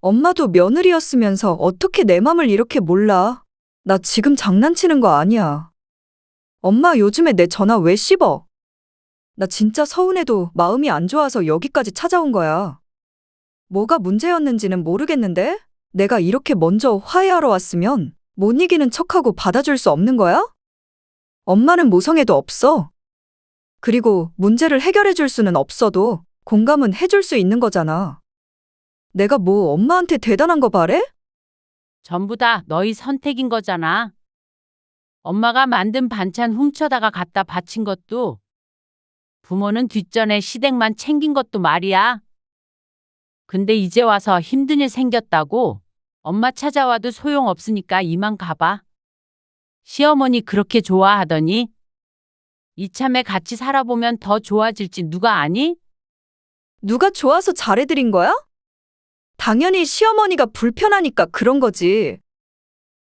엄마도 며느리였으면서 어떻게 내 맘을 이렇게 몰라? 나 지금 장난치는 거 아니야. 엄마 요즘에 내 전화 왜 씹어? 나 진짜 서운해도 마음이 안 좋아서 여기까지 찾아온 거야. 뭐가 문제였는지는 모르겠는데? 내가 이렇게 먼저 화해하러 왔으면 못 이기는 척하고 받아줄 수 없는 거야? 엄마는 모성애도 없어. 그리고 문제를 해결해 줄 수는 없어도 공감은 해줄 수 있는 거잖아. 내가 뭐 엄마한테 대단한 거 바래? 전부 다 너희 선택인 거잖아. 엄마가 만든 반찬 훔쳐다가 갖다 바친 것도, 부모는 뒷전에 시댁만 챙긴 것도 말이야. 근데 이제 와서 힘든 일 생겼다고 엄마 찾아와도 소용없으니까 이만 가봐. 시어머니 그렇게 좋아하더니 이참에 같이 살아보면 더 좋아질지 누가 아니? 누가 좋아서 잘해드린 거야? 당연히 시어머니가 불편하니까 그런 거지.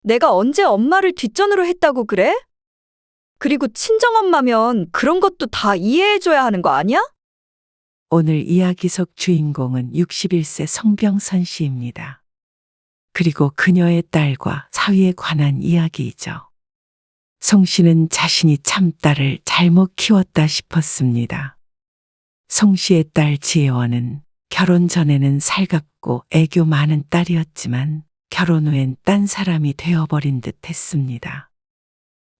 내가 언제 엄마를 뒷전으로 했다고 그래? 그리고 친정엄마면 그런 것도 다 이해해줘야 하는 거 아니야? 오늘 이야기 속 주인공은 61세 성병선 씨입니다. 그리고 그녀의 딸과 사위에 관한 이야기이죠. 송 씨는 자신이 참 딸을 잘못 키웠다 싶었습니다. 송 씨의 딸 지혜원은 결혼 전에는 살갑고 애교 많은 딸이었지만 결혼 후엔 딴 사람이 되어버린 듯 했습니다.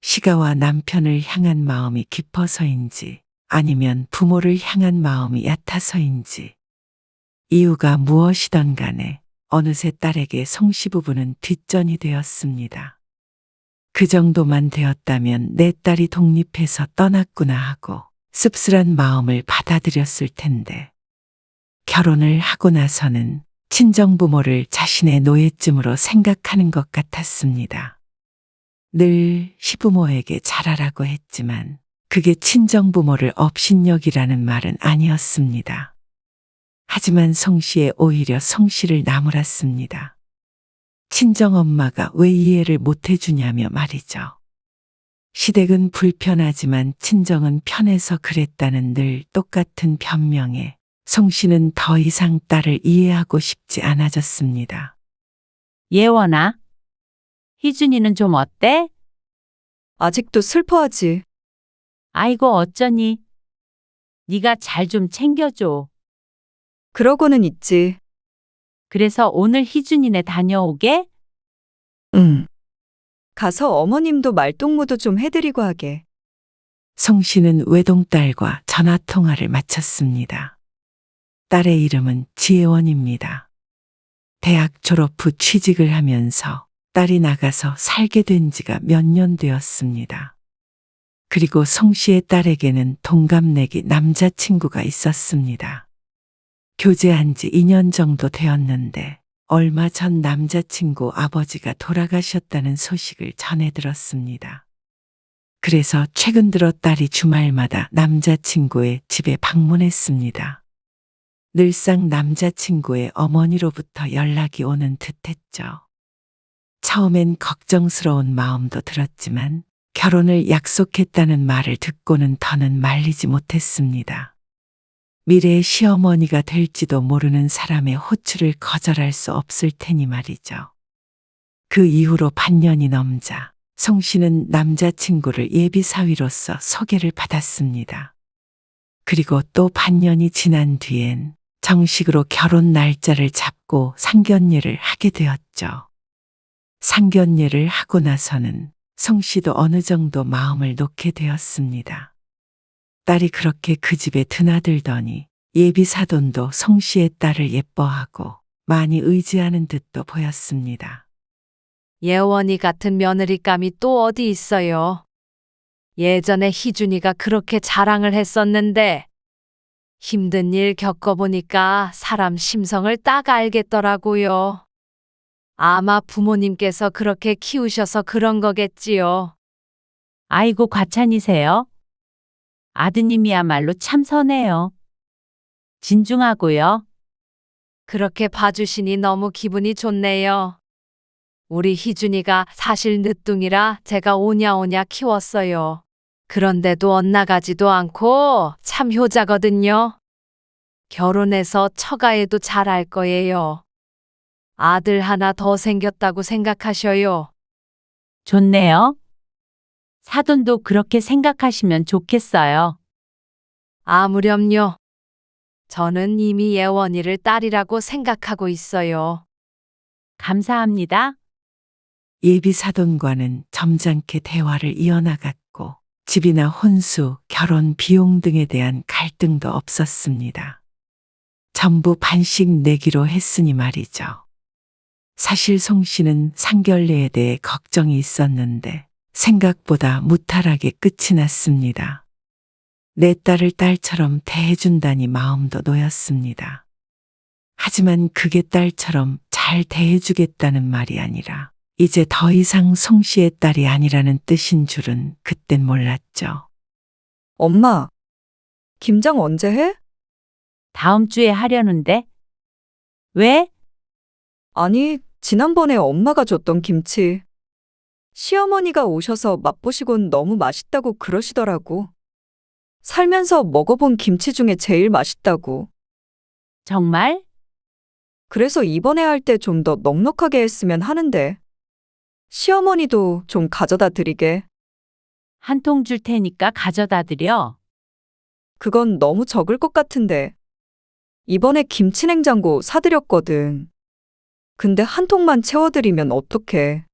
시가와 남편을 향한 마음이 깊어서인지 아니면 부모를 향한 마음이 얕아서인지 이유가 무엇이던 간에 어느새 딸에게 송씨 부부는 뒷전이 되었습니다. 그 정도만 되었다면 내 딸이 독립해서 떠났구나 하고 씁쓸한 마음을 받아들였을 텐데 결혼을 하고 나서는 친정부모를 자신의 노예쯤으로 생각하는 것 같았습니다. 늘 시부모에게 잘하라고 했지만 그게 친정부모를 업신여기라는 말은 아니었습니다. 하지만 송씨에 오히려 송씨를 나무랐습니다. 친정엄마가 왜 이해를 못해주냐며 말이죠. 시댁은 불편하지만 친정은 편해서 그랬다는 늘 똑같은 변명에 송씨는 더 이상 딸을 이해하고 싶지 않아졌습니다. 예원아, 희준이는 좀 어때? 아직도 슬퍼하지. 아이고 어쩌니? 네가 잘 좀 챙겨줘. 그러고는 있지. 그래서 오늘 희준이네 다녀오게? 응. 가서 어머님도 말동무도 좀 해드리고 하게. 송씨는 외동딸과 전화통화를 마쳤습니다. 딸의 이름은 지혜원입니다. 대학 졸업 후 취직을 하면서 딸이 나가서 살게 된 지가 몇 년 되었습니다. 그리고 송씨의 딸에게는 동갑내기 남자친구가 있었습니다. 교제한 지 2년 정도 되었는데 얼마 전 남자친구 아버지가 돌아가셨다는 소식을 전해 들었습니다. 그래서 최근 들어 딸이 주말마다 남자친구의 집에 방문했습니다. 늘상 남자친구의 어머니로부터 연락이 오는 듯했죠. 처음엔 걱정스러운 마음도 들었지만 결혼을 약속했다는 말을 듣고는 더는 말리지 못했습니다. 미래의 시어머니가 될지도 모르는 사람의 호출을 거절할 수 없을 테니 말이죠. 그 이후로 반년이 넘자 송 씨는 남자친구를 예비사위로서 소개를 받았습니다. 그리고 또 반년이 지난 뒤엔 정식으로 결혼 날짜를 잡고 상견례를 하게 되었죠. 상견례를 하고 나서는 송 씨도 어느 정도 마음을 놓게 되었습니다. 딸이 그렇게 그 집에 드나들더니 예비사돈도 송 씨의 딸을 예뻐하고 많이 의지하는 듯도 보였습니다. 예원이 같은 며느리감이 또 어디 있어요. 예전에 희준이가 그렇게 자랑을 했었는데 힘든 일 겪어보니까 사람 심성을 딱 알겠더라고요. 아마 부모님께서 그렇게 키우셔서 그런 거겠지요. 아이고 과찬이세요. 아드님이야말로 참 선해요. 진중하고요. 그렇게 봐주시니 너무 기분이 좋네요. 우리 희준이가 사실 늦둥이라 제가 오냐오냐 키웠어요. 그런데도 엇나가지도 않고 참 효자거든요. 결혼해서 처가에도 잘할 거예요. 아들 하나 더 생겼다고 생각하셔요. 좋네요. 사돈도 그렇게 생각하시면 좋겠어요. 아무렴요. 저는 이미 예원이를 딸이라고 생각하고 있어요. 감사합니다. 예비 사돈과는 점잖게 대화를 이어나갔고 집이나 혼수, 결혼 비용 등에 대한 갈등도 없었습니다. 전부 반씩 내기로 했으니 말이죠. 사실 송 씨는 상견례에 대해 걱정이 있었는데 생각보다 무탈하게 끝이 났습니다. 내 딸을 딸처럼 대해준다니 마음도 놓였습니다. 하지만 그게 딸처럼 잘 대해주겠다는 말이 아니라 이제 더 이상 송 씨의 딸이 아니라는 뜻인 줄은 그땐 몰랐죠. 엄마, 김장 언제 해? 다음 주에 하려는데. 왜? 아니, 지난번에 엄마가 줬던 김치. 시어머니가 오셔서 맛보시곤 너무 맛있다고 그러시더라고. 살면서 먹어본 김치 중에 제일 맛있다고. 정말? 그래서 이번에 할 때 좀 더 넉넉하게 했으면 하는데. 시어머니도 좀 가져다 드리게. 한 통 줄 테니까 가져다 드려. 그건 너무 적을 것 같은데. 이번에 김치냉장고 사드렸거든. 근데 한 통만 채워드리면 어떡해.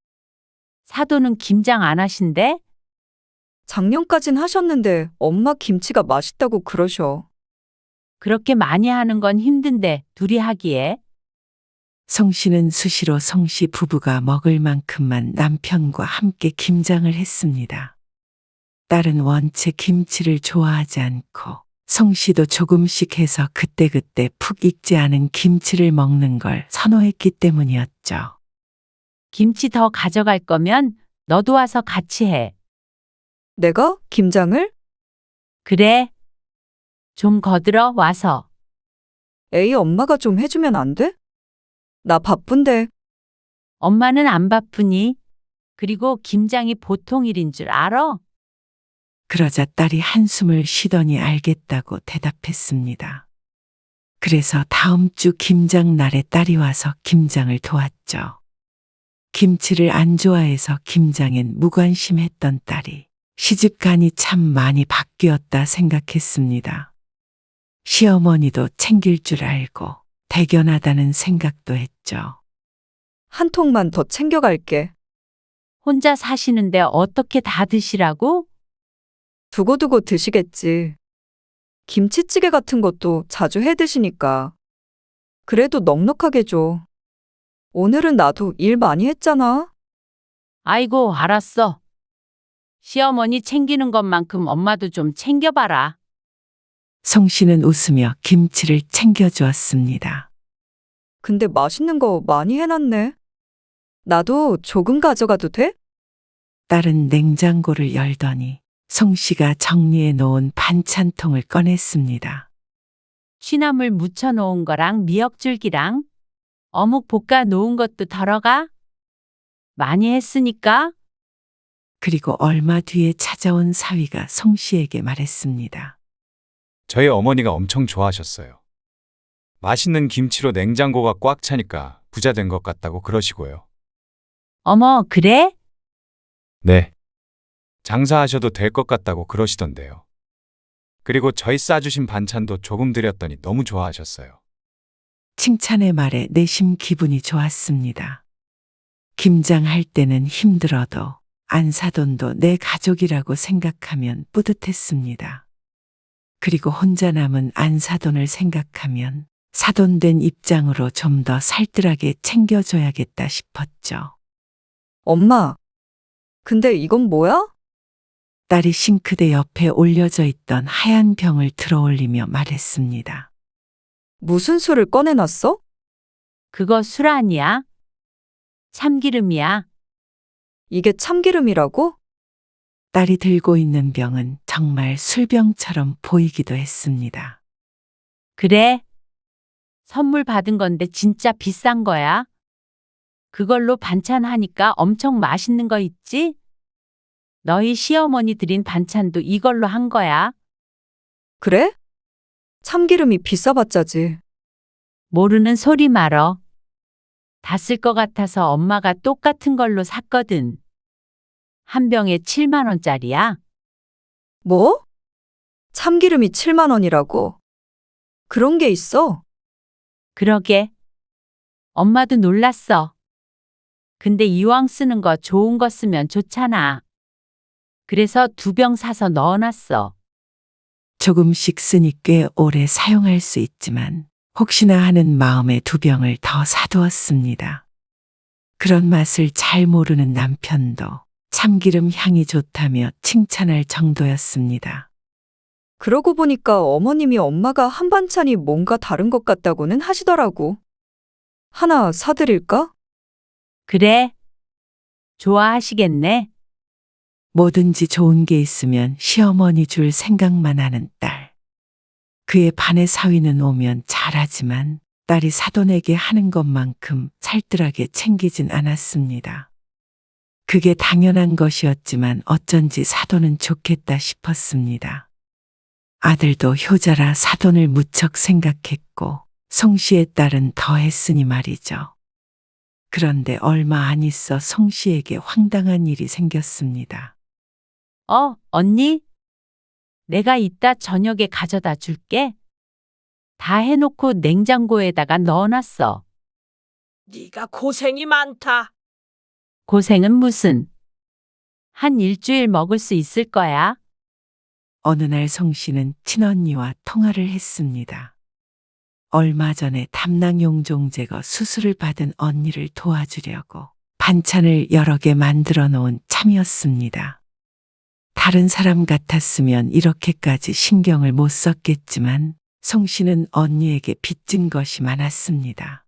사돈은 김장 안 하신대? 작년까진 하셨는데 엄마 김치가 맛있다고 그러셔. 그렇게 많이 하는 건 힘든데 둘이 하기에. 송 씨는 수시로 송 씨 부부가 먹을 만큼만 남편과 함께 김장을 했습니다. 딸은 원체 김치를 좋아하지 않고 송 씨도 조금씩 해서 그때그때 푹 익지 않은 김치를 먹는 걸 선호했기 때문이었죠. 김치 더 가져갈 거면 너도 와서 같이 해. 내가? 김장을? 그래. 좀 거들어 와서. 에이, 엄마가 좀 해주면 안 돼? 나 바쁜데. 엄마는 안 바쁘니? 그리고 김장이 보통 일인 줄 알아? 그러자 딸이 한숨을 쉬더니 알겠다고 대답했습니다. 그래서 다음 주 김장 날에 딸이 와서 김장을 도왔죠. 김치를 안 좋아해서 김장엔 무관심했던 딸이 시집가니 참 많이 바뀌었다 생각했습니다. 시어머니도 챙길 줄 알고 대견하다는 생각도 했죠. 한 통만 더 챙겨갈게. 혼자 사시는데 어떻게 다 드시라고? 두고두고 드시겠지. 김치찌개 같은 것도 자주 해 드시니까. 그래도 넉넉하게 줘. 오늘은 나도 일 많이 했잖아. 아이고, 알았어. 시어머니 챙기는 것만큼 엄마도 좀 챙겨봐라. 송 씨는 웃으며 김치를 챙겨주었습니다. 근데 맛있는 거 많이 해놨네. 나도 조금 가져가도 돼? 딸은 냉장고를 열더니 송 씨가 정리해 놓은 반찬통을 꺼냈습니다. 취나물 무쳐 놓은 거랑 미역줄기랑 어묵 볶아 놓은 것도 덜어가. 많이 했으니까. 그리고 얼마 뒤에 찾아온 사위가 송 씨에게 말했습니다. 저희 어머니가 엄청 좋아하셨어요. 맛있는 김치로 냉장고가 꽉 차니까 부자 된 것 같다고 그러시고요. 어머, 그래? 네. 장사하셔도 될 것 같다고 그러시던데요. 그리고 저희 싸주신 반찬도 조금 드렸더니 너무 좋아하셨어요. 칭찬의 말에 내심 기분이 좋았습니다. 김장할 때는 힘들어도 안사돈도 내 가족이라고 생각하면 뿌듯했습니다. 그리고 혼자 남은 안사돈을 생각하면 사돈된 입장으로 좀 더 살뜰하게 챙겨줘야겠다 싶었죠. 엄마, 근데 이건 뭐야? 딸이 싱크대 옆에 올려져 있던 하얀 병을 들어올리며 말했습니다. 무슨 술을 꺼내놨어? 그거 술 아니야? 참기름이야. 이게 참기름이라고? 딸이 들고 있는 병은 정말 술병처럼 보이기도 했습니다. 그래. 선물 받은 건데 진짜 비싼 거야. 그걸로 반찬 하니까 엄청 맛있는 거 있지? 너희 시어머니 드린 반찬도 이걸로 한 거야. 그래? 참기름이 비싸봤자지. 모르는 소리 말어. 다 쓸 것 같아서 엄마가 똑같은 걸로 샀거든. 한 병에 7만 원짜리야. 뭐? 참기름이 7만 원이라고? 그런 게 있어? 그러게. 엄마도 놀랐어. 근데 이왕 쓰는 거 좋은 거 쓰면 좋잖아. 그래서 2병 사서 넣어놨어. 조금씩 쓰니 꽤 오래 사용할 수 있지만 혹시나 하는 마음에 2병을 더 사두었습니다. 그런 맛을 잘 모르는 남편도 참기름 향이 좋다며 칭찬할 정도였습니다. 그러고 보니까 어머님이 엄마가 한 반찬이 뭔가 다른 것 같다고는 하시더라고. 하나 사드릴까? 그래. 좋아하시겠네. 뭐든지 좋은 게 있으면 시어머니 줄 생각만 하는 딸. 그의 반의 사위는 오면 잘하지만 딸이 사돈에게 하는 것만큼 살뜰하게 챙기진 않았습니다. 그게 당연한 것이었지만 어쩐지 사돈은 좋겠다 싶었습니다. 아들도 효자라 사돈을 무척 생각했고 송씨의 딸은 더 했으니 말이죠. 그런데 얼마 안 있어 송씨에게 황당한 일이 생겼습니다. 언니? 내가 이따 저녁에 가져다 줄게. 다 해놓고 냉장고에다가 넣어놨어. 네가 고생이 많다. 고생은 무슨. 한 일주일 먹을 수 있을 거야. 어느 날 송씨는 친언니와 통화를 했습니다. 얼마 전에 담낭용종 제거 수술을 받은 언니를 도와주려고 반찬을 여러 개 만들어 놓은 참이었습니다. 다른 사람 같았으면 이렇게까지 신경을 못 썼겠지만 송씨는 언니에게 빚진 것이 많았습니다.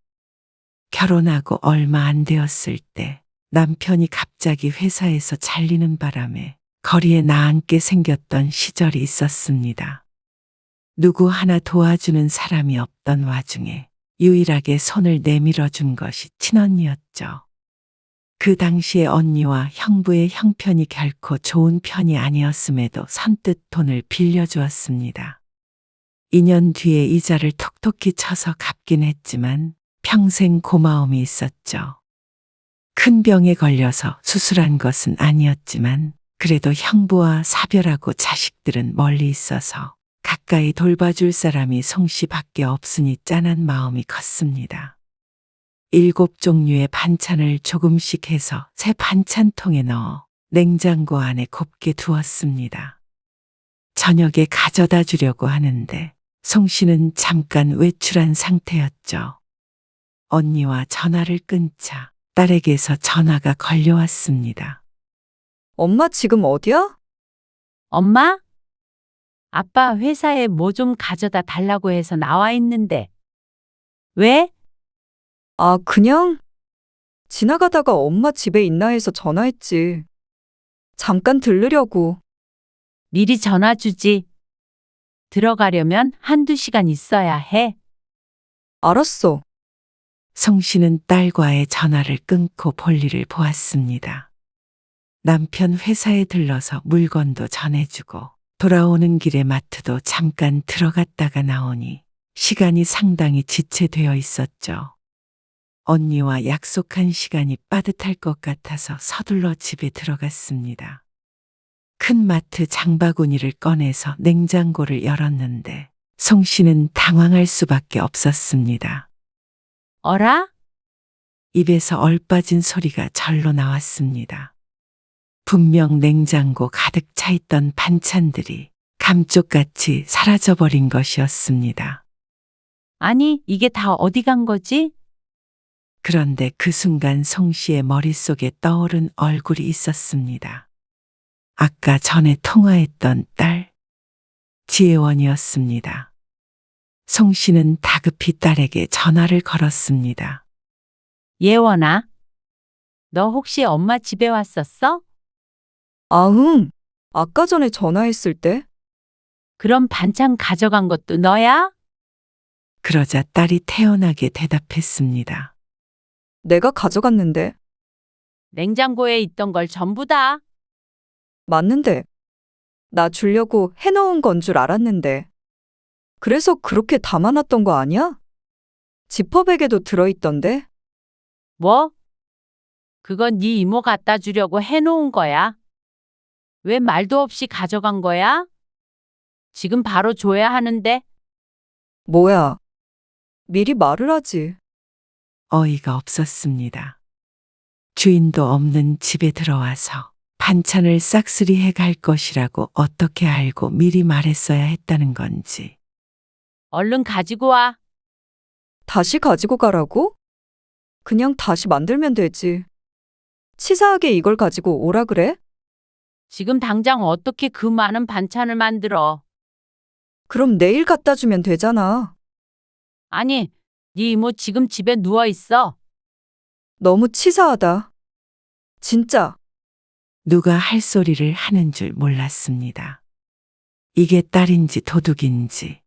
결혼하고 얼마 안 되었을 때 남편이 갑자기 회사에서 잘리는 바람에 거리에 나앉게 생겼던 시절이 있었습니다. 누구 하나 도와주는 사람이 없던 와중에 유일하게 손을 내밀어 준 것이 친언니였죠. 그 당시에 언니와 형부의 형편이 결코 좋은 편이 아니었음에도 선뜻 돈을 빌려주었습니다. 2년 뒤에 이자를 톡톡히 쳐서 갚긴 했지만 평생 고마움이 있었죠. 큰 병에 걸려서 수술한 것은 아니었지만 그래도 형부와 사별하고 자식들은 멀리 있어서 가까이 돌봐줄 사람이 송씨밖에 없으니 짠한 마음이 컸습니다. 7종류의 반찬을 조금씩 해서 새 반찬통에 넣어 냉장고 안에 곱게 두었습니다. 저녁에 가져다 주려고 하는데 송씨는 잠깐 외출한 상태였죠. 언니와 전화를 끊자 딸에게서 전화가 걸려왔습니다. 엄마 지금 어디야? 엄마? 아빠 회사에 뭐 좀 가져다 달라고 해서 나와 있는데. 왜? 아, 그냥 지나가다가 엄마 집에 있나 해서 전화했지. 잠깐 들르려고. 미리 전화 주지. 들어가려면 1~2시간 있어야 해. 알았어. 송씨는 딸과의 전화를 끊고 볼일을 보았습니다. 남편 회사에 들러서 물건도 전해주고 돌아오는 길에 마트도 잠깐 들어갔다가 나오니 시간이 상당히 지체되어 있었죠. 언니와 약속한 시간이 빠듯할 것 같아서 서둘러 집에 들어갔습니다. 큰 마트 장바구니를 꺼내서 냉장고를 열었는데 송씨는 당황할 수밖에 없었습니다. 어라? 입에서 얼빠진 소리가 절로 나왔습니다. 분명 냉장고 가득 차 있던 반찬들이 감쪽같이 사라져버린 것이었습니다. 아니, 이게 다 어디 간 거지? 그런데 그 순간 송씨의 머릿속에 떠오른 얼굴이 있었습니다. 아까 전에 통화했던 딸, 지혜원이었습니다. 송씨는 다급히 딸에게 전화를 걸었습니다. 예원아, 너 혹시 엄마 집에 왔었어? 아, 응. 아까 전에 전화했을 때? 그럼 반찬 가져간 것도 너야? 그러자 딸이 태연하게 대답했습니다. 내가 가져갔는데. 냉장고에 있던 걸 전부 다. 맞는데. 나 주려고 해놓은 건 줄 알았는데. 그래서 그렇게 담아놨던 거 아니야? 지퍼백에도 들어있던데? 뭐? 그건 네 이모 갖다 주려고 해놓은 거야. 왜 말도 없이 가져간 거야? 지금 바로 줘야 하는데. 뭐야? 미리 말을 하지. 어이가 없었습니다. 주인도 없는 집에 들어와서 반찬을 싹쓸이해 갈 것이라고 어떻게 알고 미리 말했어야 했다는 건지. 얼른 가지고 와. 다시 가지고 가라고? 그냥 다시 만들면 되지. 치사하게 이걸 가지고 오라 그래? 지금 당장 어떻게 그 많은 반찬을 만들어? 그럼 내일 갖다 주면 되잖아. 아니, 네 이모 지금 집에 누워 있어. 너무 치사하다. 진짜. 누가 할 소리를 하는 줄 몰랐습니다. 이게 딸인지 도둑인지.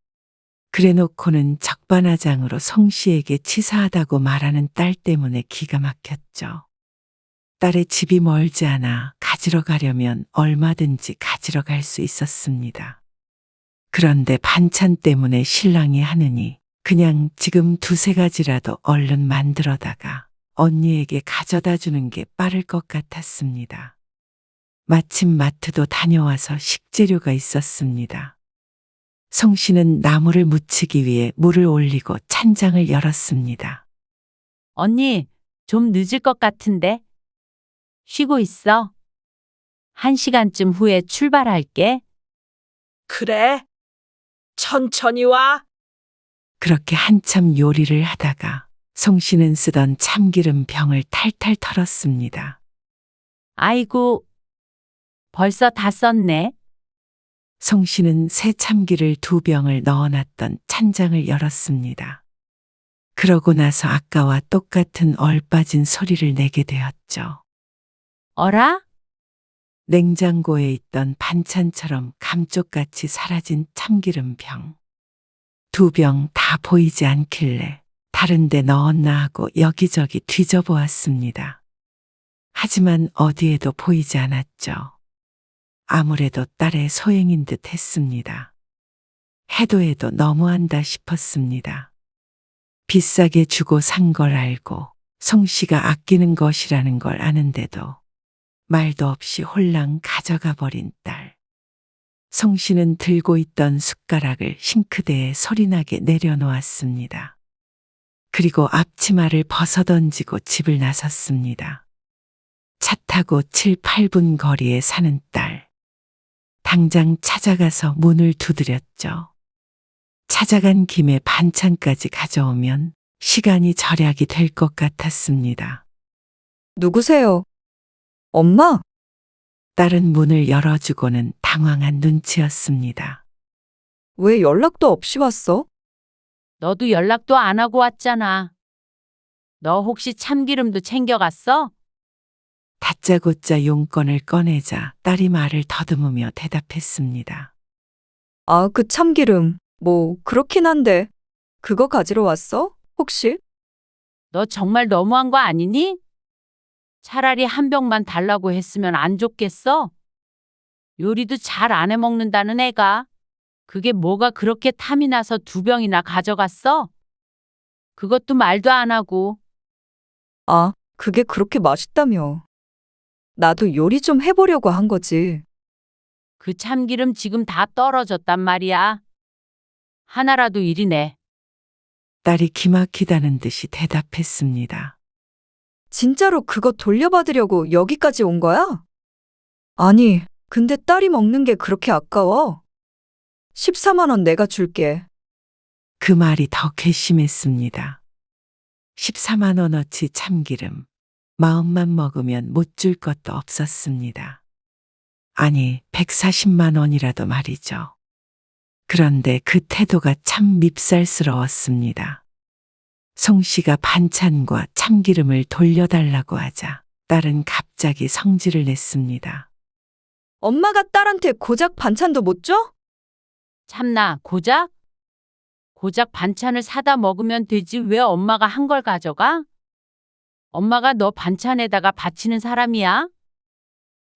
그래놓고는 적반하장으로 성씨에게 치사하다고 말하는 딸 때문에 기가 막혔죠. 딸의 집이 멀지 않아 가지러 가려면 얼마든지 가지러 갈 수 있었습니다. 그런데 반찬 때문에 신랑이 하느니 그냥 지금 두세 가지라도 얼른 만들어다가 언니에게 가져다 주는 게 빠를 것 같았습니다. 마침 마트도 다녀와서 식재료가 있었습니다. 성씨는 나물을 무치기 위해 물을 올리고 찬장을 열었습니다. 언니, 좀 늦을 것 같은데. 쉬고 있어. 1시간쯤 후에 출발할게. 그래. 천천히 와. 그렇게 한참 요리를 하다가 성씨는 쓰던 참기름 병을 탈탈 털었습니다. 아이고, 벌써 다 썼네. 성씨는 새 참기를 2병을 넣어놨던 찬장을 열었습니다. 그러고 나서 아까와 똑같은 얼빠진 소리를 내게 되었죠. 어라? 냉장고에 있던 반찬처럼 감쪽같이 사라진 참기름 병. 2병 다 보이지 않길래 다른 데 넣었나 하고 여기저기 뒤져보았습니다. 하지만 어디에도 보이지 않았죠. 아무래도 딸의 소행인 듯 했습니다. 해도 해도 너무한다 싶었습니다. 비싸게 주고 산 걸 알고 성씨가 아끼는 것이라는 걸 아는데도 말도 없이 홀랑 가져가 버린 딸. 성씨는 들고 있던 숟가락을 싱크대에 소리나게 내려놓았습니다. 그리고 앞치마를 벗어던지고 집을 나섰습니다. 차 타고 7, 8분 거리에 사는 딸. 당장 찾아가서 문을 두드렸죠. 찾아간 김에 반찬까지 가져오면 시간이 절약이 될 것 같았습니다. 누구세요? 엄마? 딸은 문을 열어주고는 당황한 눈치였습니다. 왜 연락도 없이 왔어? 너도 연락도 안 하고 왔잖아. 너 혹시 참기름도 챙겨갔어? 다짜고짜 용건을 꺼내자 딸이 말을 더듬으며 대답했습니다. 아, 그 참기름. 뭐, 그렇긴 한데. 그거 가지러 왔어? 혹시? 너 정말 너무한 거 아니니? 차라리 한 병만 달라고 했으면 안 줬겠어? 요리도 잘 안 해 먹는다는 애가. 그게 뭐가 그렇게 탐이 나서 2병이나 가져갔어? 그것도 말도 안 하고. 아, 그게 그렇게 맛있다며. 나도 요리 좀 해보려고 한 거지. 그 참기름 지금 다 떨어졌단 말이야. 하나라도 일이네. 딸이 기막히다는 듯이 대답했습니다. 진짜로 그거 돌려받으려고 여기까지 온 거야? 아니, 근데 딸이 먹는 게 그렇게 아까워? 14만 원 내가 줄게. 그 말이 더 괘씸했습니다. 14만 원어치 참기름. 마음만 먹으면 못 줄 것도 없었습니다. 아니, 140만 원이라도 말이죠. 그런데 그 태도가 참 밉살스러웠습니다. 성씨가 반찬과 참기름을 돌려달라고 하자 딸은 갑자기 성질을 냈습니다. 엄마가 딸한테 고작 반찬도 못 줘? 참나, 고작? 고작 반찬을 사다 먹으면 되지 왜 엄마가 한 걸 가져가? 엄마가 너 반찬에다가 바치는 사람이야?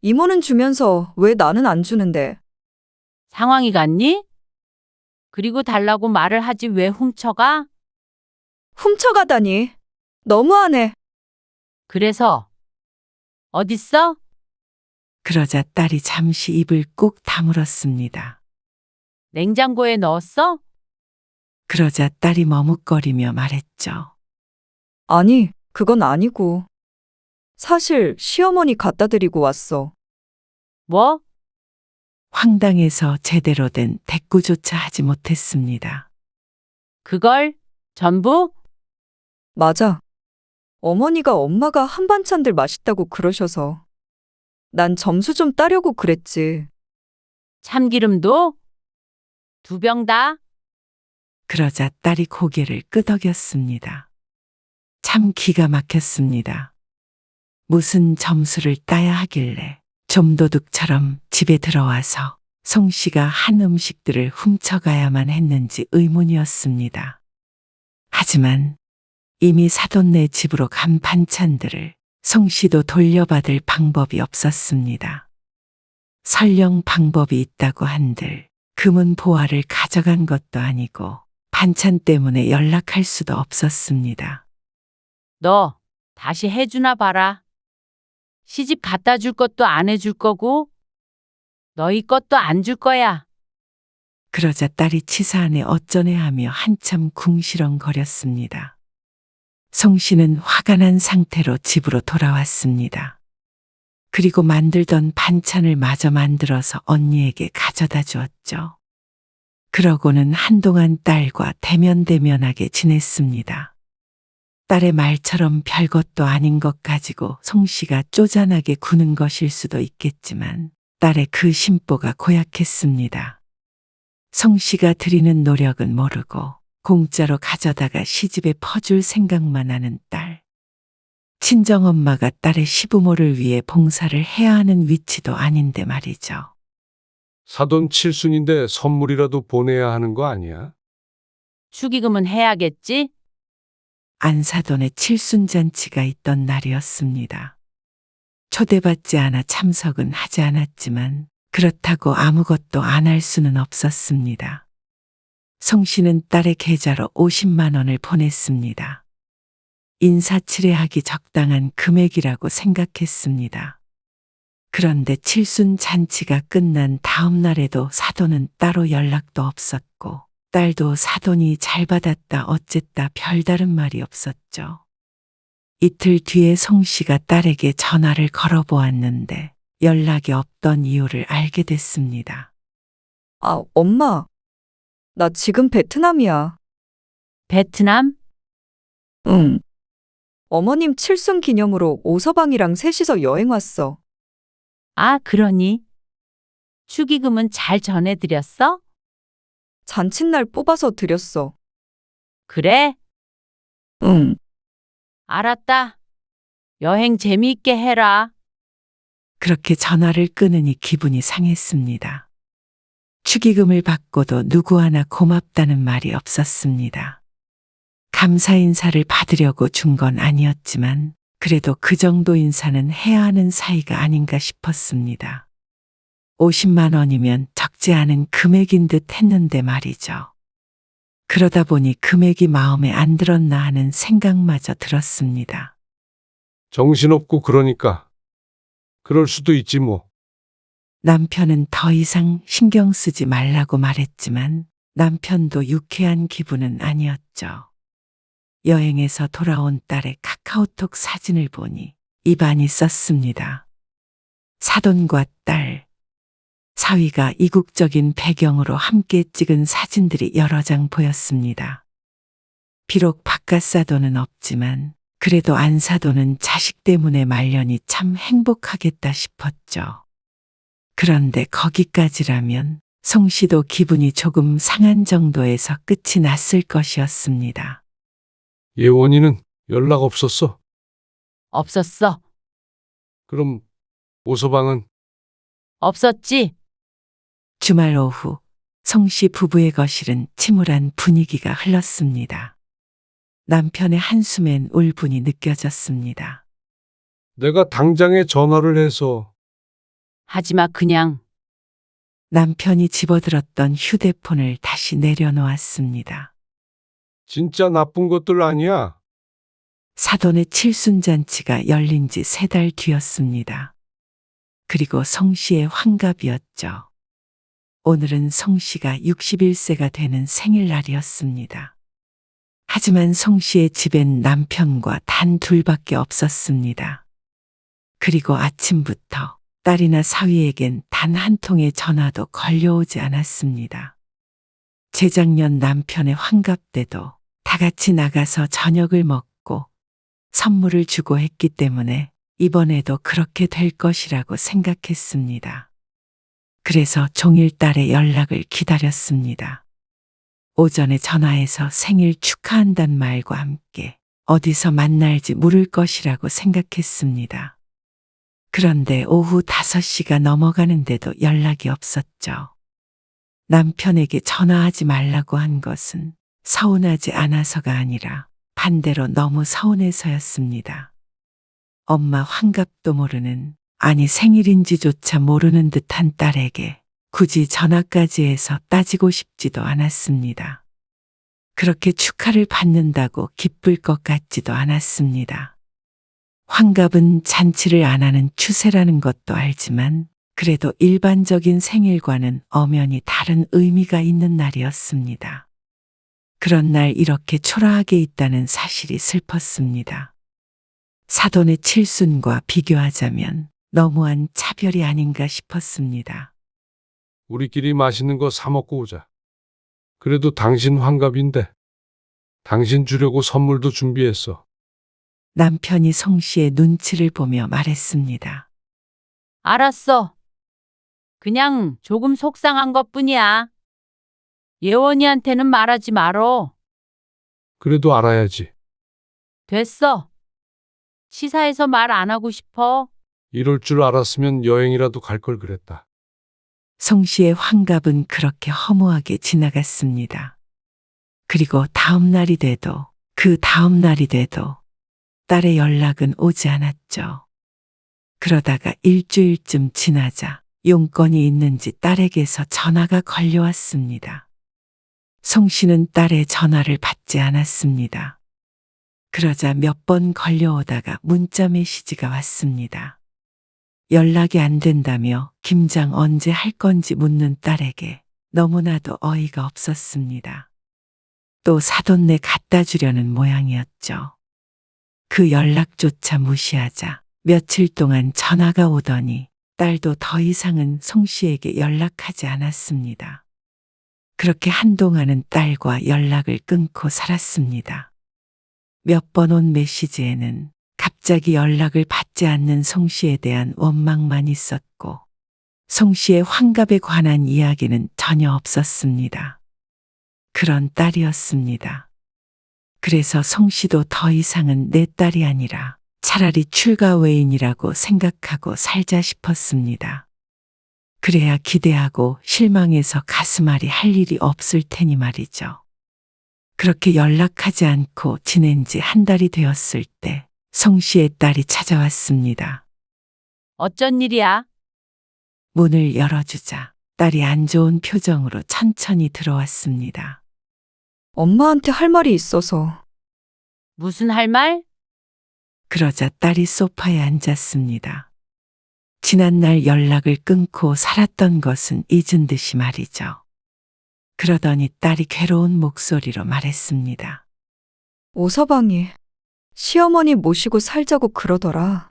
이모는 주면서 왜 나는 안 주는데? 상황이 같니? 그리고 달라고 말을 하지 왜 훔쳐가? 훔쳐가다니. 너무하네. 그래서 어딨어? 그러자 딸이 잠시 입을 꾹 다물었습니다. 냉장고에 넣었어? 그러자 딸이 머뭇거리며 말했죠. 아니, 그건 아니고. 사실 시어머니 갖다 드리고 왔어. 뭐? 황당해서 제대로 된 대꾸조차 하지 못했습니다. 그걸 전부? 맞아. 어머니가 엄마가 한 반찬들 맛있다고 그러셔서. 난 점수 좀 따려고 그랬지. 참기름도? 2병 다? 그러자 딸이 고개를 끄덕였습니다. 참 기가 막혔습니다. 무슨 점수를 따야 하길래 좀도둑처럼 집에 들어와서 송 씨가 한 음식들을 훔쳐가야만 했는지 의문이었습니다. 하지만 이미 사돈네 집으로 간 반찬들을 송 씨도 돌려받을 방법이 없었습니다. 설령 방법이 있다고 한들 금은 보화를 가져간 것도 아니고 반찬 때문에 연락할 수도 없었습니다. 너 다시 해주나 봐라. 시집 갖다 줄 것도 안 해줄 거고 너희 것도 안 줄 거야. 그러자 딸이 치사하네 어쩌네 하며 한참 궁시렁거렸습니다. 송 씨는 화가 난 상태로 집으로 돌아왔습니다. 그리고 만들던 반찬을 마저 만들어서 언니에게 가져다 주었죠. 그러고는 한동안 딸과 대면대면하게 지냈습니다. 딸의 말처럼 별것도 아닌 것 가지고 송 씨가 쪼잔하게 구는 것일 수도 있겠지만 딸의 그 심보가 고약했습니다. 송 씨가 드리는 노력은 모르고 공짜로 가져다가 시집에 퍼줄 생각만 하는 딸. 친정엄마가 딸의 시부모를 위해 봉사를 해야 하는 위치도 아닌데 말이죠. 사돈 칠순인데 선물이라도 보내야 하는 거 아니야? 축의금은 해야겠지? 안사돈의 칠순잔치가 있던 날이었습니다. 초대받지 않아 참석은 하지 않았지만 그렇다고 아무것도 안 할 수는 없었습니다. 송 씨는 딸의 계좌로 50만 원을 보냈습니다. 인사치레하기 적당한 금액이라고 생각했습니다. 그런데 칠순 잔치가 끝난 다음 날에도 사돈은 따로 연락도 없었고 딸도 사돈이 잘 받았다 어쨌다 별다른 말이 없었죠. 이틀 뒤에 송 씨가 딸에게 전화를 걸어보았는데 연락이 없던 이유를 알게 됐습니다. 아, 엄마. 나 지금 베트남이야. 베트남? 응. 어머님 칠순 기념으로 오서방이랑 셋이서 여행 왔어. 아, 그러니? 축의금은 잘 전해드렸어? 잔칫날 뽑아서 드렸어. 그래? 응. 알았다. 여행 재미있게 해라. 그렇게 전화를 끊으니 기분이 상했습니다. 축의금을 받고도 누구 하나 고맙다는 말이 없었습니다. 감사 인사를 받으려고 준 건 아니었지만 그래도 그 정도 인사는 해야 하는 사이가 아닌가 싶었습니다. 50만 원이면 적지 않은 금액인 듯 했는데 말이죠. 그러다 보니 금액이 마음에 안 들었나 하는 생각마저 들었습니다. 정신없고 그러니까. 그럴 수도 있지 뭐. 남편은 더 이상 신경 쓰지 말라고 말했지만 남편도 유쾌한 기분은 아니었죠. 여행에서 돌아온 딸의 카카오톡 사진을 보니 입안이 썼습니다. 사돈과 딸, 사위가 이국적인 배경으로 함께 찍은 사진들이 여러 장 보였습니다. 비록 바깥 사돈은 없지만 그래도 안사돈은 자식 때문에 말년이 참 행복하겠다 싶었죠. 그런데 거기까지라면 송 씨도 기분이 조금 상한 정도에서 끝이 났을 것이었습니다. 예원이는 연락 없었어? 없었어. 그럼 오서방은? 없었지? 주말 오후 송 씨 부부의 거실은 침울한 분위기가 흘렀습니다. 남편의 한숨엔 울분이 느껴졌습니다. 내가 당장에 전화를 해서. 하지마 그냥. 남편이 집어들었던 휴대폰을 다시 내려놓았습니다. 진짜 나쁜 것들 아니야? 사돈의 칠순잔치가 열린 지 3달 뒤였습니다. 그리고 성씨의 환갑이었죠. 오늘은 성씨가 61세가 되는 생일날이었습니다. 하지만 성씨의 집엔 남편과 단 둘밖에 없었습니다. 그리고 아침부터 딸이나 사위에겐 단 한 통의 전화도 걸려오지 않았습니다. 재작년 남편의 환갑 때도 다 같이 나가서 저녁을 먹고 선물을 주고 했기 때문에 이번에도 그렇게 될 것이라고 생각했습니다. 그래서 종일 딸의 연락을 기다렸습니다. 오전에 전화해서 생일 축하한다는 말과 함께 어디서 만날지 물을 것이라고 생각했습니다. 그런데 오후 5시가 넘어가는데도 연락이 없었죠. 남편에게 전화하지 말라고 한 것은 서운하지 않아서가 아니라 반대로 너무 서운해서였습니다. 엄마 환갑도 모르는, 아니 생일인지조차 모르는 듯한 딸에게 굳이 전화까지 해서 따지고 싶지도 않았습니다. 그렇게 축하를 받는다고 기쁠 것 같지도 않았습니다. 환갑은 잔치를 안 하는 추세라는 것도 알지만 그래도 일반적인 생일과는 엄연히 다른 의미가 있는 날이었습니다. 그런 날 이렇게 초라하게 있다는 사실이 슬펐습니다. 사돈의 칠순과 비교하자면 너무한 차별이 아닌가 싶었습니다. 우리끼리 맛있는 거 사 먹고 오자. 그래도 당신 환갑인데. 당신 주려고 선물도 준비했어. 남편이 성씨의 눈치를 보며 말했습니다. 알았어. 그냥 조금 속상한 것뿐이야. 예원이한테는 말하지 말어. 그래도 알아야지. 됐어. 시사해서 말 안 하고 싶어. 이럴 줄 알았으면 여행이라도 갈 걸 그랬다. 성씨의 환갑은 그렇게 허무하게 지나갔습니다. 그리고 다음 날이 돼도 그 다음 날이 돼도 딸의 연락은 오지 않았죠. 그러다가 일주일쯤 지나자 용건이 있는지 딸에게서 전화가 걸려왔습니다. 성씨는 딸의 전화를 받지 않았습니다. 그러자 몇 번 걸려오다가 문자 메시지가 왔습니다. 연락이 안 된다며 김장 언제 할 건지 묻는 딸에게 너무나도 어이가 없었습니다. 또 사돈네 갖다 주려는 모양이었죠. 그 연락조차 무시하자 며칠 동안 전화가 오더니 딸도 더 이상은 송씨에게 연락하지 않았습니다. 그렇게 한동안은 딸과 연락을 끊고 살았습니다. 몇 번 온 메시지에는 갑자기 연락을 받지 않는 송씨에 대한 원망만 있었고 송씨의 환갑에 관한 이야기는 전혀 없었습니다. 그런 딸이었습니다. 그래서 송씨도 더 이상은 내 딸이 아니라 차라리 출가 외인이라고 생각하고 살자 싶었습니다. 그래야 기대하고 실망해서 가슴앓이 할 일이 없을 테니 말이죠. 그렇게 연락하지 않고 지낸 지 한 달이 되었을 때 송씨의 딸이 찾아왔습니다. 어쩐 일이야? 문을 열어주자 딸이 안 좋은 표정으로 천천히 들어왔습니다. 엄마한테 할 말이 있어서. 무슨 할 말? 그러자 딸이 소파에 앉았습니다. 지난날 연락을 끊고 살았던 것은 잊은 듯이 말이죠. 그러더니 딸이 괴로운 목소리로 말했습니다. 오서방이 시어머니 모시고 살자고 그러더라.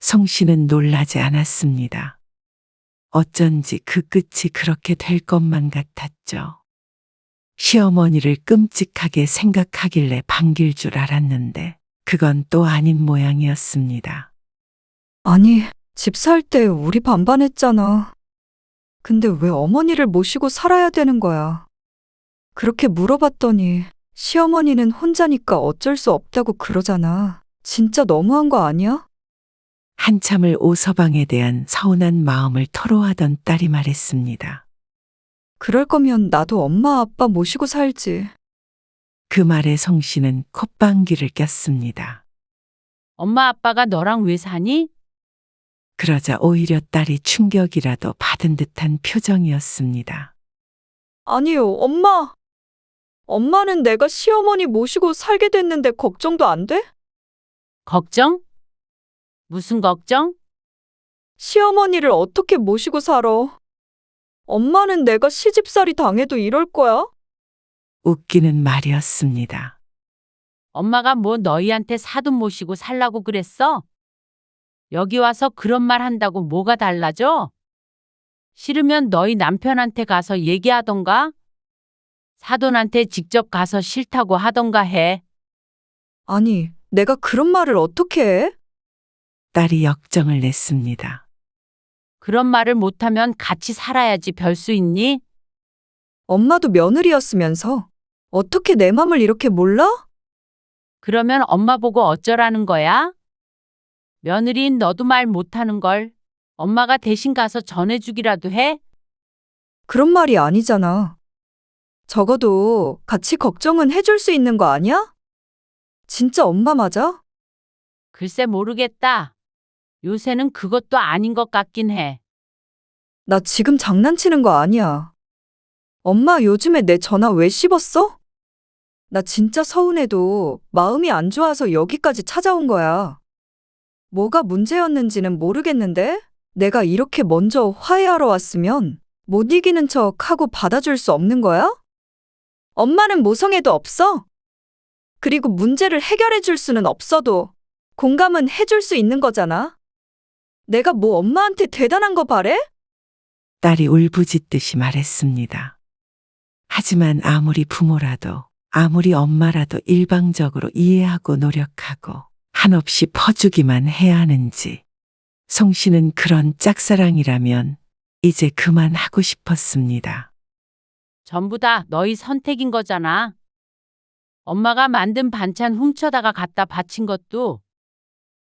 송씨는 놀라지 않았습니다. 어쩐지 그 끝이 그렇게 될 것만 같았죠. 시어머니를 끔찍하게 생각하길래 반길 줄 알았는데 그건 또 아닌 모양이었습니다. 아니, 집 살 때 우리 반반했잖아. 근데 왜 어머니를 모시고 살아야 되는 거야? 그렇게 물어봤더니 시어머니는 혼자니까 어쩔 수 없다고 그러잖아. 진짜 너무한 거 아니야? 한참을 오서방에 대한 서운한 마음을 토로하던 딸이 말했습니다. 그럴 거면 나도 엄마 아빠 모시고 살지. 그 말에 송씨는 콧방귀를 꼈습니다. 엄마 아빠가 너랑 왜 사니? 그러자 오히려 딸이 충격이라도 받은 듯한 표정이었습니다. 아니요, 엄마. 엄마는 내가 시어머니 모시고 살게 됐는데 걱정도 안 돼? 걱정? 무슨 걱정? 시어머니를 어떻게 모시고 살아? 엄마는 내가 시집살이 당해도 이럴 거야? 웃기는 말이었습니다. 엄마가 뭐 너희한테 사돈 모시고 살라고 그랬어? 여기 와서 그런 말 한다고 뭐가 달라져? 싫으면 너희 남편한테 가서 얘기하던가? 사돈한테 직접 가서 싫다고 하던가 해. 아니, 내가 그런 말을 어떻게 해? 딸이 역정을 냈습니다. 그런 말을 못하면 같이 살아야지 별 수 있니? 엄마도 며느리였으면서 어떻게 내 맘을 이렇게 몰라? 그러면 엄마 보고 어쩌라는 거야? 며느리인 너도 말 못하는 걸 엄마가 대신 가서 전해주기라도 해? 그런 말이 아니잖아. 적어도 같이 걱정은 해줄 수 있는 거 아니야? 진짜 엄마 맞아? 글쎄 모르겠다. 요새는 그것도 아닌 것 같긴 해. 나 지금 장난치는 거 아니야. 엄마 요즘에 내 전화 왜 씹었어? 나 진짜 서운해도 마음이 안 좋아서 여기까지 찾아온 거야. 뭐가 문제였는지는 모르겠는데 내가 이렇게 먼저 화해하러 왔으면 못 이기는 척 하고 받아줄 수 없는 거야? 엄마는 모성애도 없어. 그리고 문제를 해결해 줄 수는 없어도 공감은 해줄 수 있는 거잖아. 내가 뭐 엄마한테 대단한 거 바래? 딸이 울부짖듯이 말했습니다. 하지만 아무리 부모라도 아무리 엄마라도 일방적으로 이해하고 노력하고 한없이 퍼주기만 해야 하는지 송 씨는 그런 짝사랑이라면 이제 그만하고 싶었습니다. 전부 다 너희 선택인 거잖아. 엄마가 만든 반찬 훔쳐다가 갖다 바친 것도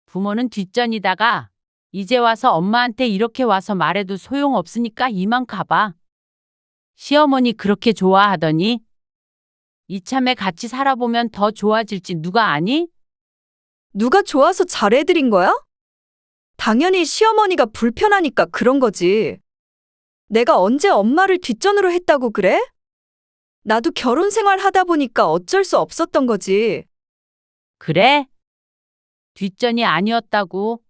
부모는 뒷전이다가 이제 와서 엄마한테 이렇게 와서 말해도 소용없으니까 이만 가봐. 시어머니 그렇게 좋아하더니 이참에 같이 살아보면 더 좋아질지 누가 아니? 누가 좋아서 잘해드린 거야? 당연히 시어머니가 불편하니까 그런 거지. 내가 언제 엄마를 뒷전으로 했다고 그래? 나도 결혼 생활 하다 보니까 어쩔 수 없었던 거지. 그래? 뒷전이 아니었다고?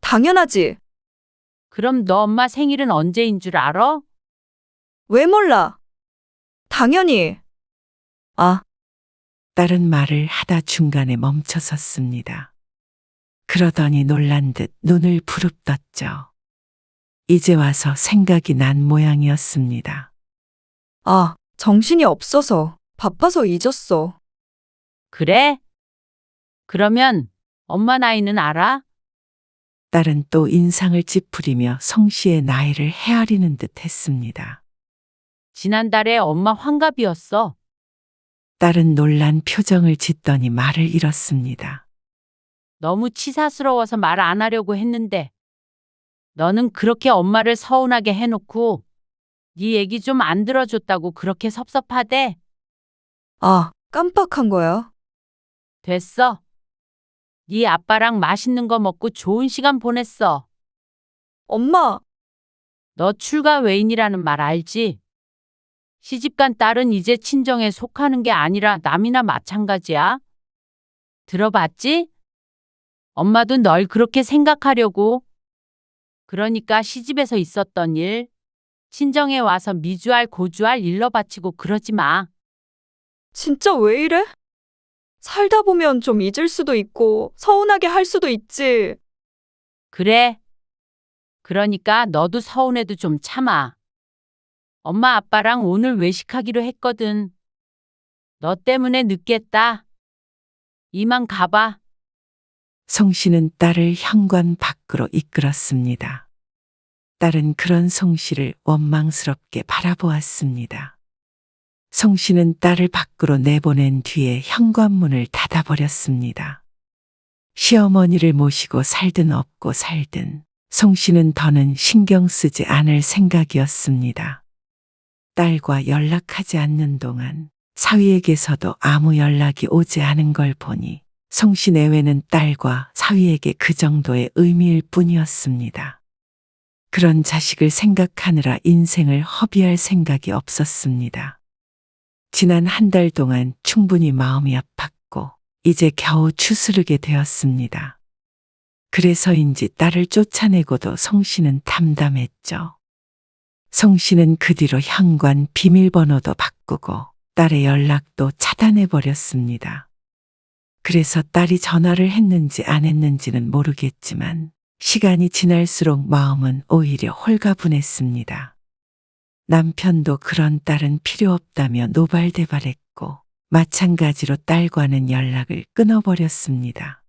당연하지. 그럼 너 엄마 생일은 언제인 줄 알아? 왜 몰라? 당연히. 아, 딸은 말을 하다 중간에 멈춰섰습니다. 그러더니 놀란 듯 눈을 부릅떴죠. 이제 와서 생각이 난 모양이었습니다. 아, 정신이 없어서 바빠서 잊었어. 그래? 그러면 엄마 나이는 알아? 딸은 또 인상을 찌푸리며 송 씨의 나이를 헤아리는 듯 했습니다. 지난달에 엄마 환갑이었어. 딸은 놀란 표정을 짓더니 말을 잃었습니다. 너무 치사스러워서 말 안 하려고 했는데 너는 그렇게 엄마를 서운하게 해놓고 네 얘기 좀 안 들어줬다고 그렇게 섭섭하대? 아, 깜빡한 거야. 됐어. 네 아빠랑 맛있는 거 먹고 좋은 시간 보냈어. 엄마, 너 출가 외인이라는 말 알지? 시집간 딸은 이제 친정에 속하는 게 아니라 남이나 마찬가지야. 들어봤지? 엄마도 널 그렇게 생각하려고. 그러니까 시집에서 있었던 일, 친정에 와서 미주알 고주알 일러 바치고 그러지 마. 진짜 왜 이래? 살다 보면 좀 잊을 수도 있고 서운하게 할 수도 있지. 그래. 그러니까 너도 서운해도 좀 참아. 엄마 아빠랑 오늘 외식하기로 했거든. 너 때문에 늦겠다. 이만 가봐. 송 씨는 딸을 현관 밖으로 이끌었습니다. 딸은 그런 송 씨를 원망스럽게 바라보았습니다. 송 씨는 딸을 밖으로 내보낸 뒤에 현관문을 닫아버렸습니다. 시어머니를 모시고 살든 없고 살든 송 씨는 더는 신경 쓰지 않을 생각이었습니다. 딸과 연락하지 않는 동안 사위에게서도 아무 연락이 오지 않은 걸 보니 송 씨 내외는 딸과 사위에게 그 정도의 의미일 뿐이었습니다. 그런 자식을 생각하느라 인생을 허비할 생각이 없었습니다. 지난 한 달 동안 충분히 마음이 아팠고 이제 겨우 추스르게 되었습니다. 그래서인지 딸을 쫓아내고도 송 씨는 담담했죠. 송 씨는 그 뒤로 현관 비밀번호도 바꾸고 딸의 연락도 차단해 버렸습니다. 그래서 딸이 전화를 했는지 안 했는지는 모르겠지만 시간이 지날수록 마음은 오히려 홀가분했습니다. 남편도 그런 딸은 필요 없다며 노발대발했고 마찬가지로 딸과는 연락을 끊어버렸습니다.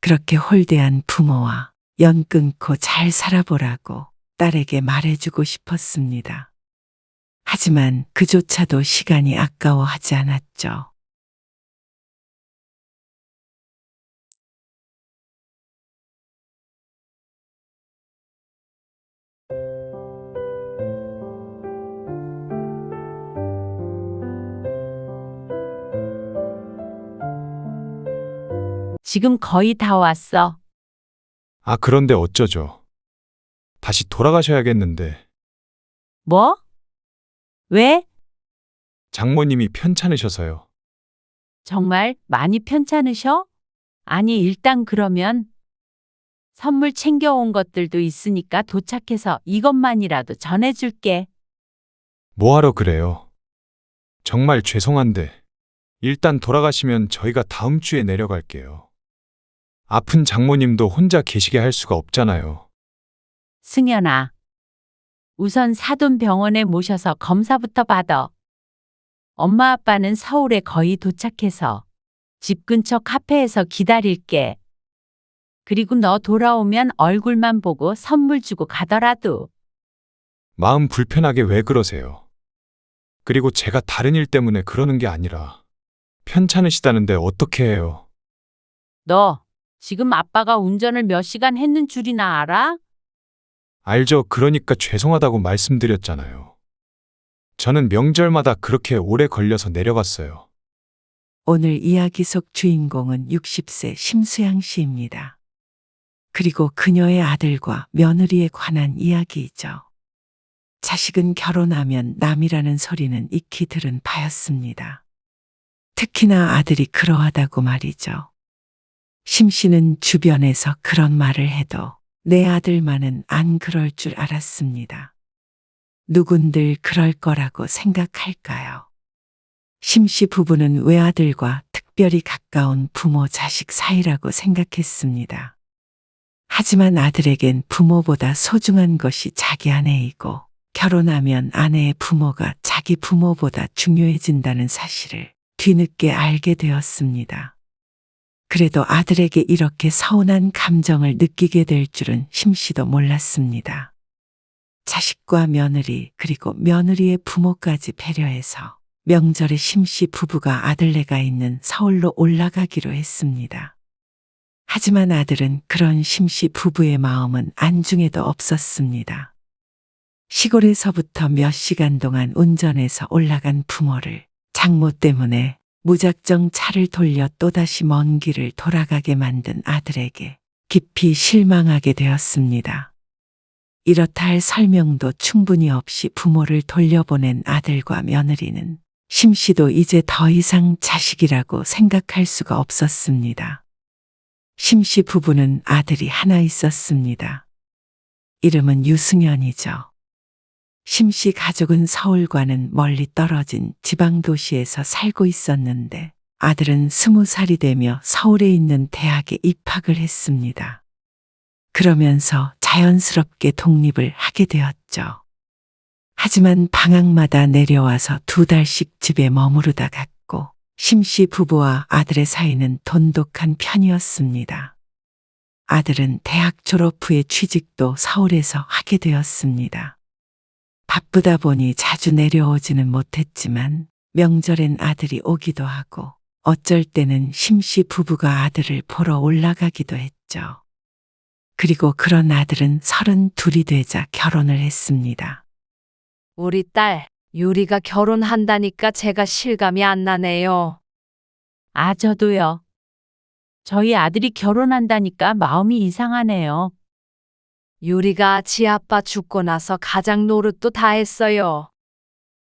그렇게 홀대한 부모와 연 끊고 잘 살아보라고 딸에게 말해주고 싶었습니다. 하지만 그조차도 시간이 아까워하지 않았죠. 지금 거의 다 왔어. 아, 그런데 어쩌죠? 다시 돌아가셔야겠는데. 뭐? 왜? 장모님이 편찮으셔서요. 정말 많이 편찮으셔? 아니, 일단 그러면 선물 챙겨온 것들도 있으니까 도착해서 이것만이라도 전해줄게. 뭐하러 그래요? 정말 죄송한데 일단 돌아가시면 저희가 다음 주에 내려갈게요. 아픈 장모님도 혼자 계시게 할 수가 없잖아요. 승연아, 우선 사돈병원에 모셔서 검사부터 받아. 엄마 아빠는 서울에 거의 도착해서 집 근처 카페에서 기다릴게. 그리고 너 돌아오면 얼굴만 보고 선물 주고 가더라도. 마음 불편하게 왜 그러세요? 그리고 제가 다른 일 때문에 그러는 게 아니라 편찮으시다는데 어떻게 해요? 너 지금 아빠가 운전을 몇 시간 했는 줄이나 알아? 알죠. 그러니까 죄송하다고 말씀드렸잖아요. 저는 명절마다 그렇게 오래 걸려서 내려갔어요. 오늘 이야기 속 주인공은 60세 심수양 씨입니다. 그리고 그녀의 아들과 며느리에 관한 이야기이죠. 자식은 결혼하면 남이라는 소리는 익히 들은 바였습니다. 특히나 아들이 그러하다고 말이죠. 심 씨는 주변에서 그런 말을 해도 내 아들만은 안 그럴 줄 알았습니다. 누군들 그럴 거라고 생각할까요? 심 씨 부부는 외아들과 특별히 가까운 부모 자식 사이라고 생각했습니다. 하지만 아들에겐 부모보다 소중한 것이 자기 아내이고 결혼하면 아내의 부모가 자기 부모보다 중요해진다는 사실을 뒤늦게 알게 되었습니다. 그래도 아들에게 이렇게 서운한 감정을 느끼게 될 줄은 심 씨도 몰랐습니다. 자식과 며느리 그리고 며느리의 부모까지 배려해서 명절에 심 씨 부부가 아들네가 있는 서울로 올라가기로 했습니다. 하지만 아들은 그런 심 씨 부부의 마음은 안중에도 없었습니다. 시골에서부터 몇 시간 동안 운전해서 올라간 부모를 장모 때문에 무작정 차를 돌려 또다시 먼 길을 돌아가게 만든 아들에게 깊이 실망하게 되었습니다. 이렇다 할 설명도 충분히 없이 부모를 돌려보낸 아들과 며느리는 심 씨도 이제 더 이상 자식이라고 생각할 수가 없었습니다. 심 씨 부부는 아들이 하나 있었습니다. 이름은 유승연이죠. 심 씨 가족은 서울과는 멀리 떨어진 지방 도시에서 살고 있었는데 아들은 20살이 되며 서울에 있는 대학에 입학을 했습니다. 그러면서 자연스럽게 독립을 하게 되었죠. 하지만 방학마다 내려와서 2달씩 집에 머무르다 갔고 심 씨 부부와 아들의 사이는 돈독한 편이었습니다. 아들은 대학 졸업 후에 취직도 서울에서 하게 되었습니다. 바쁘다 보니 자주 내려오지는 못했지만 명절엔 아들이 오기도 하고 어쩔 때는 심 씨 부부가 아들을 보러 올라가기도 했죠. 그리고 그런 아들은 32이 되자 결혼을 했습니다. 우리 딸 유리가 결혼한다니까 제가 실감이 안 나네요. 아, 저도요. 저희 아들이 결혼한다니까 마음이 이상하네요. 유리가 지 아빠 죽고 나서 가장 노릇도 다 했어요.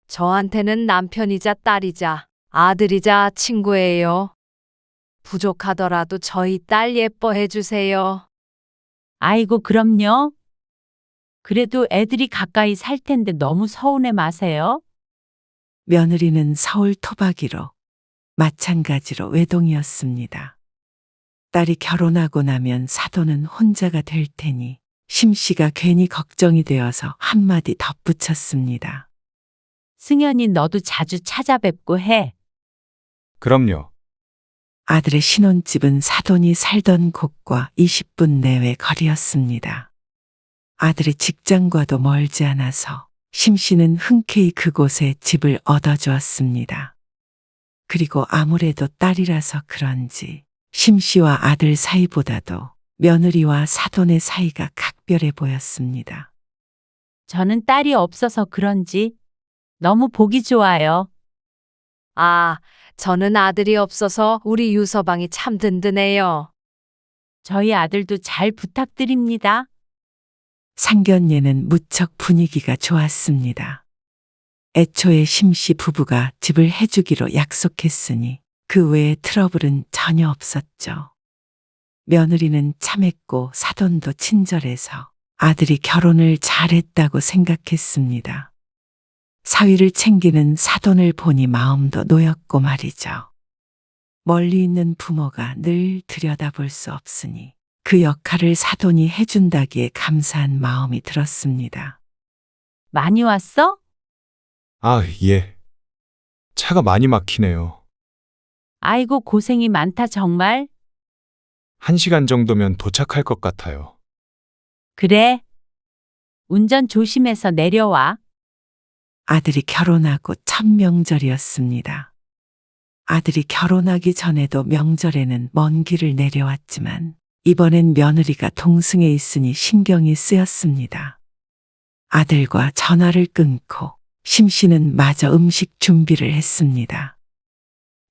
저한테는 남편이자 딸이자 아들이자 친구예요. 부족하더라도 저희 딸 예뻐해 주세요. 아이고, 그럼요. 그래도 애들이 가까이 살 텐데 너무 서운해 마세요. 며느리는 서울 토박이로 마찬가지로 외동이었습니다. 딸이 결혼하고 나면 사돈은 혼자가 될 테니 심씨가 괜히 걱정이 되어서 한마디 덧붙였습니다. 승현이 너도 자주 찾아뵙고 해. 그럼요. 아들의 신혼집은 사돈이 살던 곳과 20분 내외 거리였습니다. 아들의 직장과도 멀지 않아서 심씨는 흔쾌히 그곳에 집을 얻어주었습니다. 그리고 아무래도 딸이라서 그런지 심씨와 아들 사이보다도 며느리와 사돈의 사이가 각별해 보였습니다. 저는 딸이 없어서 그런지 너무 보기 좋아요. 아, 저는 아들이 없어서 우리 유서방이 참 든든해요. 저희 아들도 잘 부탁드립니다. 상견례는 무척 분위기가 좋았습니다. 애초에 심씨 부부가 집을 해주기로 약속했으니 그 외에 트러블은 전혀 없었죠. 며느리는 참했고 사돈도 친절해서 아들이 결혼을 잘했다고 생각했습니다. 사위를 챙기는 사돈을 보니 마음도 놓였고 말이죠. 멀리 있는 부모가 늘 들여다볼 수 없으니 그 역할을 사돈이 해준다기에 감사한 마음이 들었습니다. 많이 왔어? 아, 예. 차가 많이 막히네요. 아이고, 고생이 많다, 정말. 1시간 정도면 도착할 것 같아요. 그래. 운전 조심해서 내려와. 아들이 결혼하고 첫 명절이었습니다. 아들이 결혼하기 전에도 명절에는 먼 길을 내려왔지만 이번엔 며느리가 동승에 있으니 신경이 쓰였습니다. 아들과 전화를 끊고 심씨는 마저 음식 준비를 했습니다.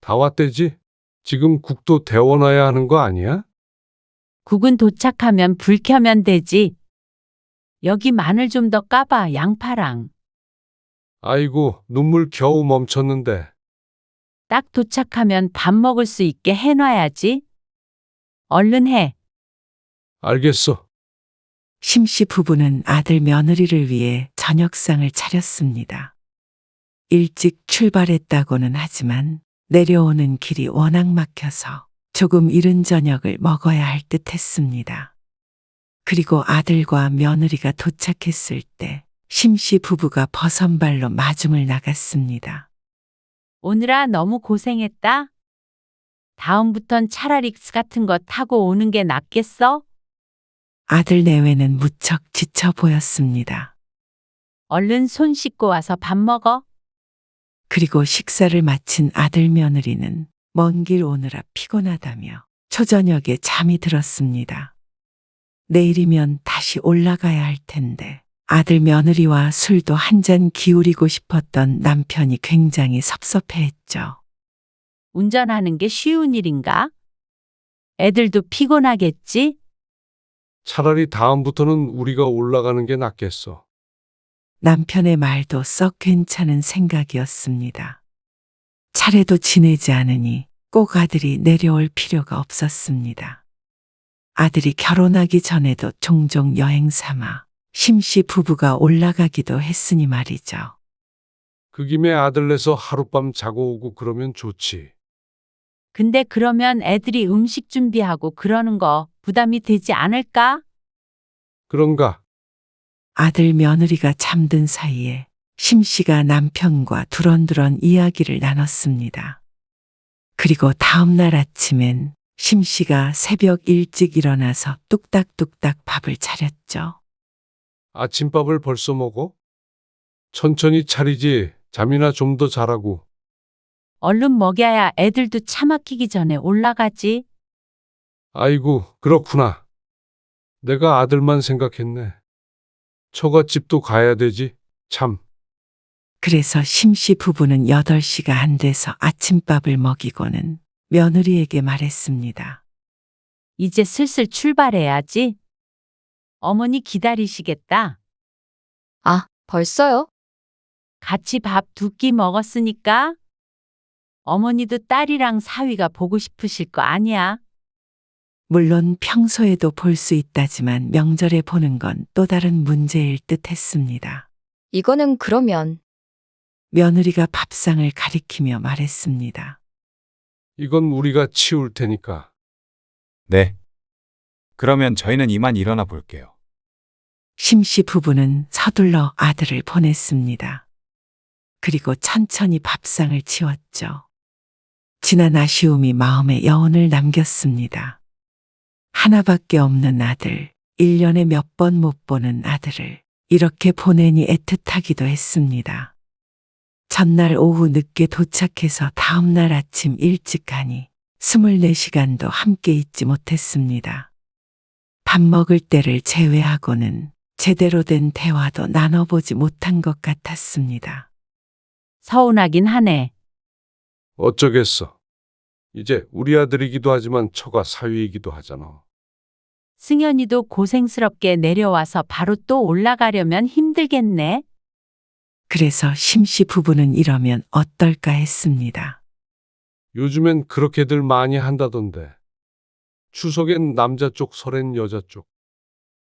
다 왔대지? 지금 국도 데워놔야 하는 거 아니야? 국은 도착하면 불 켜면 되지. 여기 마늘 좀 더 까봐, 양파랑. 아이고, 눈물 겨우 멈췄는데. 딱 도착하면 밥 먹을 수 있게 해놔야지. 얼른 해. 알겠어. 심씨 부부는 아들 며느리를 위해 저녁상을 차렸습니다. 일찍 출발했다고는 하지만 내려오는 길이 워낙 막혀서 조금 이른 저녁을 먹어야 할 듯 했습니다. 그리고 아들과 며느리가 도착했을 때 심씨 부부가 버선발로 마중을 나갔습니다. 오늘아, 너무 고생했다. 다음부턴 차라리 릭스 같은 거 타고 오는 게 낫겠어? 아들 내외는 무척 지쳐 보였습니다. 얼른 손 씻고 와서 밥 먹어. 그리고 식사를 마친 아들 며느리는 먼 길 오느라 피곤하다며 초저녁에 잠이 들었습니다. 내일이면 다시 올라가야 할 텐데 아들 며느리와 술도 한 잔 기울이고 싶었던 남편이 굉장히 섭섭해했죠. 운전하는 게 쉬운 일인가? 애들도 피곤하겠지? 차라리 다음부터는 우리가 올라가는 게 낫겠어. 남편의 말도 썩 괜찮은 생각이었습니다. 차례도 지내지 않으니 꼭 아들이 내려올 필요가 없었습니다. 아들이 결혼하기 전에도 종종 여행 삼아 심씨 부부가 올라가기도 했으니 말이죠. 그 김에 아들 내서 하룻밤 자고 오고 그러면 좋지. 근데 그러면 애들이 음식 준비하고 그러는 거 부담이 되지 않을까? 그런가? 아들 며느리가 잠든 사이에 심씨가 남편과 두런두런 이야기를 나눴습니다. 그리고 다음 날 아침엔 심씨가 새벽 일찍 일어나서 뚝딱뚝딱 밥을 차렸죠. 아침밥을 벌써 먹어? 천천히 차리지. 잠이나 좀 더 자라고. 얼른 먹여야 애들도 차 막히기 전에 올라가지. 아이고, 그렇구나. 내가 아들만 생각했네. 처갓집도 가야 되지. 참. 그래서 심씨 부부는 8시가 안 돼서 아침밥을 먹이고는 며느리에게 말했습니다. 이제 슬슬 출발해야지. 어머니 기다리시겠다. 아, 벌써요? 같이 밥 2끼 먹었으니까. 어머니도 딸이랑 사위가 보고 싶으실 거 아니야? 물론 평소에도 볼 수 있다지만 명절에 보는 건 또 다른 문제일 듯 했습니다. 이거는 그러면 며느리가 밥상을 가리키며 말했습니다. 이건 우리가 치울 테니까. 네. 그러면 저희는 이만 일어나 볼게요. 심씨 부부는 서둘러 아들을 보냈습니다. 그리고 천천히 밥상을 치웠죠. 지난 아쉬움이 마음에 여운을 남겼습니다. 하나밖에 없는 아들, 1년에 몇 번 못 보는 아들을 이렇게 보내니 애틋하기도 했습니다. 전날 오후 늦게 도착해서 다음날 아침 일찍 가니 24시간도 함께 있지 못했습니다. 밥 먹을 때를 제외하고는 제대로 된 대화도 나눠보지 못한 것 같았습니다. 서운하긴 하네. 어쩌겠어. 이제 우리 아들이기도 하지만 처가 사위이기도 하잖아. 승현이도 고생스럽게 내려와서 바로 또 올라가려면 힘들겠네. 그래서 심씨 부부는 이러면 어떨까 했습니다. 요즘엔 그렇게들 많이 한다던데. 추석엔 남자 쪽, 설엔 여자 쪽.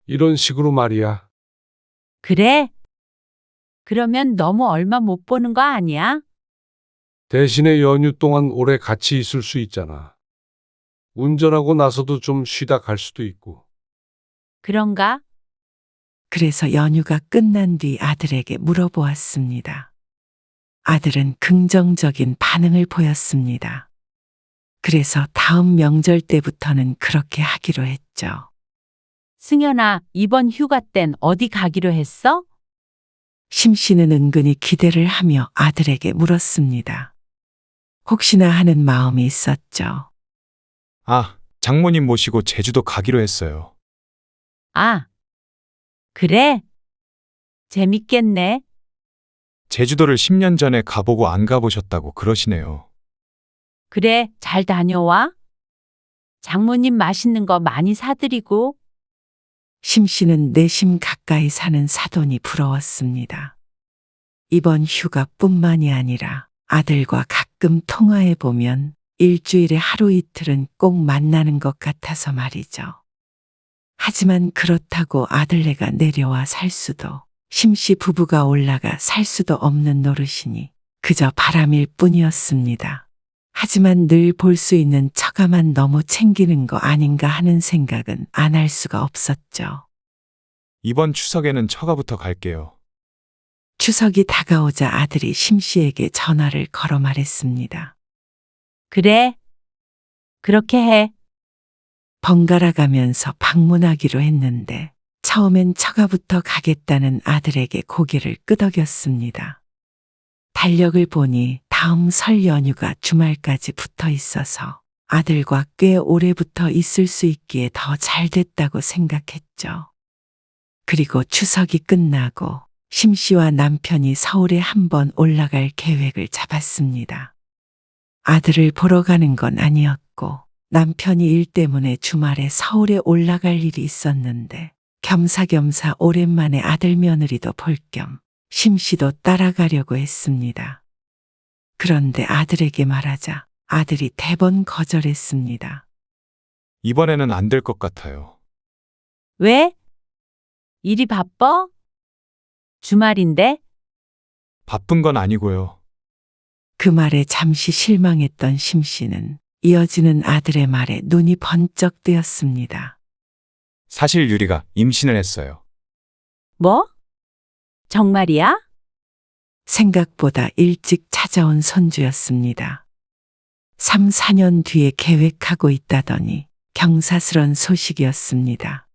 이런 식으로 말이야. 그래? 그러면 너무 얼마 못 보는 거 아니야? 대신에 연휴 동안 오래 같이 있을 수 있잖아. 운전하고 나서도 좀 쉬다 갈 수도 있고. 그런가? 그래서 연휴가 끝난 뒤 아들에게 물어보았습니다. 아들은 긍정적인 반응을 보였습니다. 그래서 다음 명절 때부터는 그렇게 하기로 했죠. 승현아, 이번 휴가 땐 어디 가기로 했어? 심씨는 은근히 기대를 하며 아들에게 물었습니다. 혹시나 하는 마음이 있었죠. 아, 장모님 모시고 제주도 가기로 했어요. 아, 그래? 재밌겠네. 제주도를 10년 전에 가보고 안 가보셨다고 그러시네요. 그래, 잘 다녀와. 장모님 맛있는 거 많이 사드리고. 심씨는 내심 가까이 사는 사돈이 부러웠습니다. 이번 휴가뿐만이 아니라 아들과 가끔 통화해보면 일주일에 하루 이틀은 꼭 만나는 것 같아서 말이죠. 하지만 그렇다고 아들네가 내려와 살 수도, 심씨 부부가 올라가 살 수도 없는 노릇이니 그저 바람일 뿐이었습니다. 하지만 늘 볼 수 있는 처가만 너무 챙기는 거 아닌가 하는 생각은 안 할 수가 없었죠. 이번 추석에는 처가부터 갈게요. 추석이 다가오자 아들이 심씨에게 전화를 걸어 말했습니다. 그래. 그렇게 해. 번갈아 가면서 방문하기로 했는데 처음엔 처가부터 가겠다는 아들에게 고개를 끄덕였습니다. 달력을 보니 다음 설 연휴가 주말까지 붙어 있어서 아들과 꽤 오래부터 있을 수 있기에 더 잘 됐다고 생각했죠. 그리고 추석이 끝나고 심씨와 남편이 서울에 한번 올라갈 계획을 잡았습니다. 아들을 보러 가는 건 아니었고 남편이 일 때문에 주말에 서울에 올라갈 일이 있었는데 겸사겸사 오랜만에 아들 며느리도 볼 겸 심씨도 따라가려고 했습니다. 그런데 아들에게 말하자 아들이 대번 거절했습니다. 이번에는 안 될 것 같아요. 왜? 일이 바빠? 주말인데? 바쁜 건 아니고요. 그 말에 잠시 실망했던 심씨는 이어지는 아들의 말에 눈이 번쩍 뜨였습니다. 사실 유리가 임신을 했어요. 뭐? 정말이야? 생각보다 일찍 찾아온 손주였습니다. 3, 4년 뒤에 계획하고 있다더니 경사스런 소식이었습니다.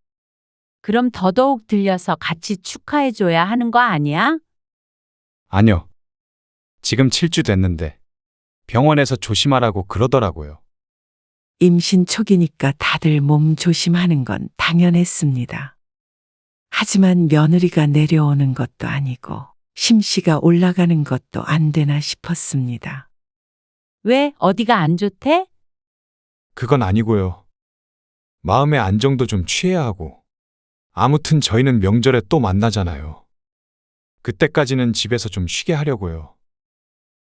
그럼 더더욱 들려서 같이 축하해줘야 하는 거 아니야? 아니요. 지금 7주 됐는데 병원에서 조심하라고 그러더라고요. 임신 초기니까 다들 몸 조심하는 건 당연했습니다. 하지만 며느리가 내려오는 것도 아니고 심씨가 올라가는 것도 안 되나 싶었습니다. 왜? 어디가 안 좋대? 그건 아니고요. 마음의 안정도 좀 취해야 하고. 아무튼 저희는 명절에 또 만나잖아요. 그때까지는 집에서 좀 쉬게 하려고요.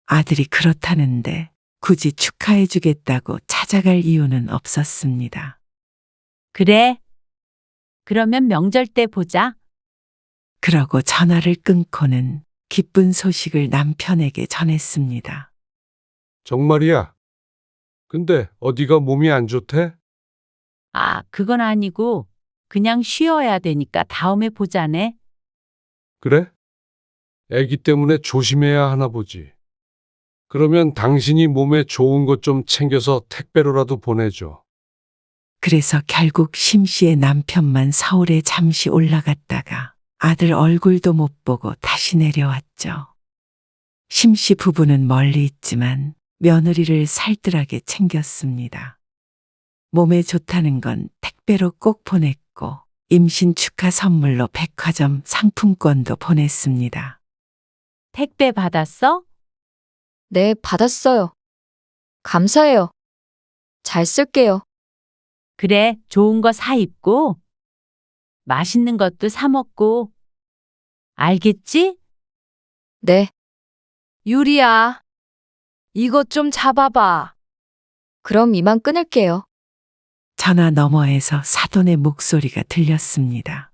아들이 그렇다는데 굳이 축하해주겠다고 찾아갈 이유는 없었습니다. 그래. 그러면 명절 때 보자. 그러고 전화를 끊고는 기쁜 소식을 남편에게 전했습니다. 정말이야. 근데 어디가 몸이 안 좋대? 아, 그건 아니고 그냥 쉬어야 되니까 다음에 보자네. 그래? 애기 때문에 조심해야 하나 보지. 그러면 당신이 몸에 좋은 것 좀 챙겨서 택배로라도 보내줘. 그래서 결국 심씨의 남편만 서울에 잠시 올라갔다가 아들 얼굴도 못 보고 다시 내려왔죠. 심씨 부부는 멀리 있지만 며느리를 살뜰하게 챙겼습니다. 몸에 좋다는 건 택배로 꼭 보냈고 임신 축하 선물로 백화점 상품권도 보냈습니다. 택배 받았어? 네, 받았어요. 감사해요. 잘 쓸게요. 그래, 좋은 거 사 입고 맛있는 것도 사 먹고. 알겠지? 네, 유리야, 이것 좀 잡아봐. 그럼 이만 끊을게요. 전화 너머에서 사돈의 목소리가 들렸습니다.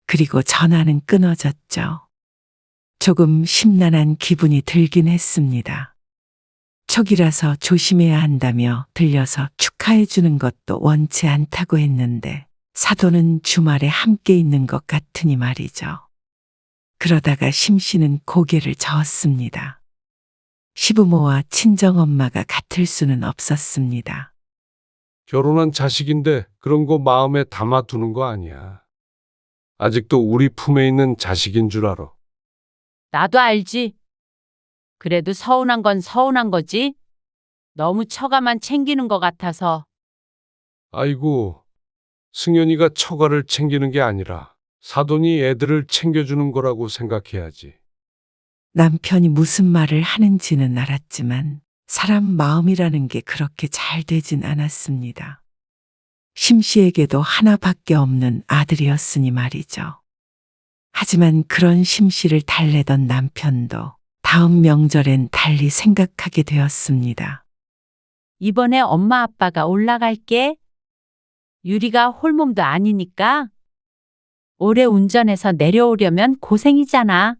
그리고 전화는 끊어졌죠. 조금 심란한 기분이 들긴 했습니다. 초기라서 조심해야 한다며 들려서 축하해 주는 것도 원치 않다고 했는데 사돈은 주말에 함께 있는 것 같으니 말이죠. 그러다가 심씨는 고개를 저었습니다. 시부모와 친정엄마가 같을 수는 없었습니다. 결혼한 자식인데 그런 거 마음에 담아두는 거 아니야. 아직도 우리 품에 있는 자식인 줄 알아. 나도 알지. 그래도 서운한 건 서운한 거지. 너무 처가만 챙기는 것 같아서. 아이고, 승연이가 처가를 챙기는 게 아니라 사돈이 애들을 챙겨주는 거라고 생각해야지. 남편이 무슨 말을 하는지는 알았지만 사람 마음이라는 게 그렇게 잘 되진 않았습니다. 심씨에게도 하나밖에 없는 아들이었으니 말이죠. 하지만 그런 심씨를 달래던 남편도 다음 명절엔 달리 생각하게 되었습니다. 이번에 엄마 아빠가 올라갈게. 유리가 홀몸도 아니니까. 오래 운전해서 내려오려면 고생이잖아.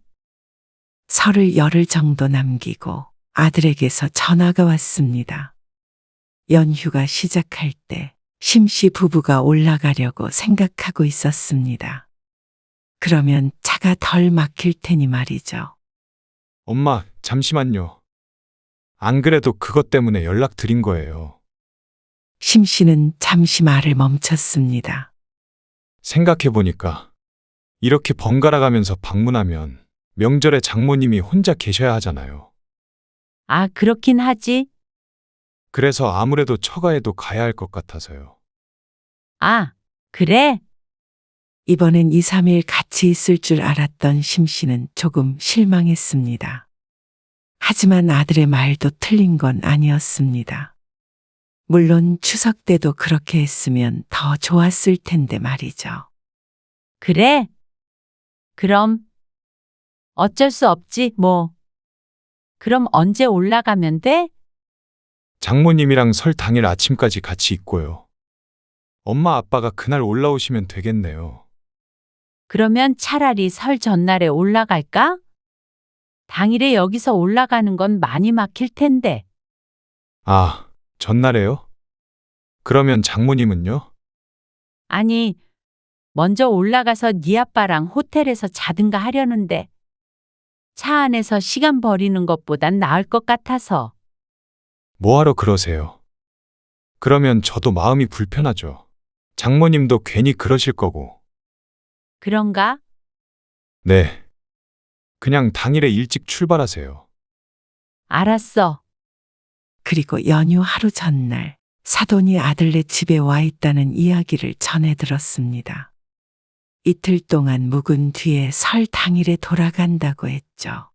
설을 열흘 정도 남기고 아들에게서 전화가 왔습니다. 연휴가 시작할 때 심씨 부부가 올라가려고 생각하고 있었습니다. 그러면 차가 덜 막힐 테니 말이죠. 엄마, 잠시만요. 안 그래도 그것 때문에 연락드린 거예요. 심씨는 잠시 말을 멈췄습니다. 생각해보니까 이렇게 번갈아 가면서 방문하면 명절에 장모님이 혼자 계셔야 하잖아요. 아, 그렇긴 하지. 그래서 아무래도 처가에도 가야 할 것 같아서요. 아, 그래? 이번엔 2, 3일 같이 있을 줄 알았던 심씨는 조금 실망했습니다. 하지만 아들의 말도 틀린 건 아니었습니다. 물론 추석 때도 그렇게 했으면 더 좋았을 텐데 말이죠. 그래? 그럼 어쩔 수 없지, 뭐. 그럼 언제 올라가면 돼? 장모님이랑 설 당일 아침까지 같이 있고요. 엄마 아빠가 그날 올라오시면 되겠네요. 그러면 차라리 설 전날에 올라갈까? 당일에 여기서 올라가는 건 많이 막힐 텐데. 아, 전날에요? 그러면 장모님은요? 아니, 먼저 올라가서 네 아빠랑 호텔에서 자든가 하려는데 차 안에서 시간 버리는 것보단 나을 것 같아서. 뭐하러 그러세요? 그러면 저도 마음이 불편하죠. 장모님도 괜히 그러실 거고. 그런가? 네. 그냥 당일에 일찍 출발하세요. 알았어. 그리고 연휴 하루 전날 사돈이 아들네 집에 와 있다는 이야기를 전해 들었습니다. 이틀 동안 묵은 뒤에 설 당일에 돌아간다고 했죠.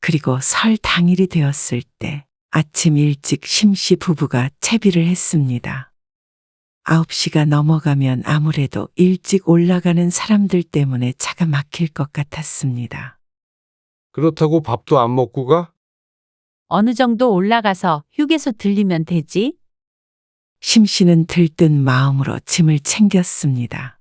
그리고 설 당일이 되었을 때 아침 일찍 심씨 부부가 채비를 했습니다. 9시가 넘어가면 아무래도 일찍 올라가는 사람들 때문에 차가 막힐 것 같았습니다. 그렇다고 밥도 안 먹고 가? 어느 정도 올라가서 휴게소 들리면 되지? 심 씨는 들뜬 마음으로 짐을 챙겼습니다.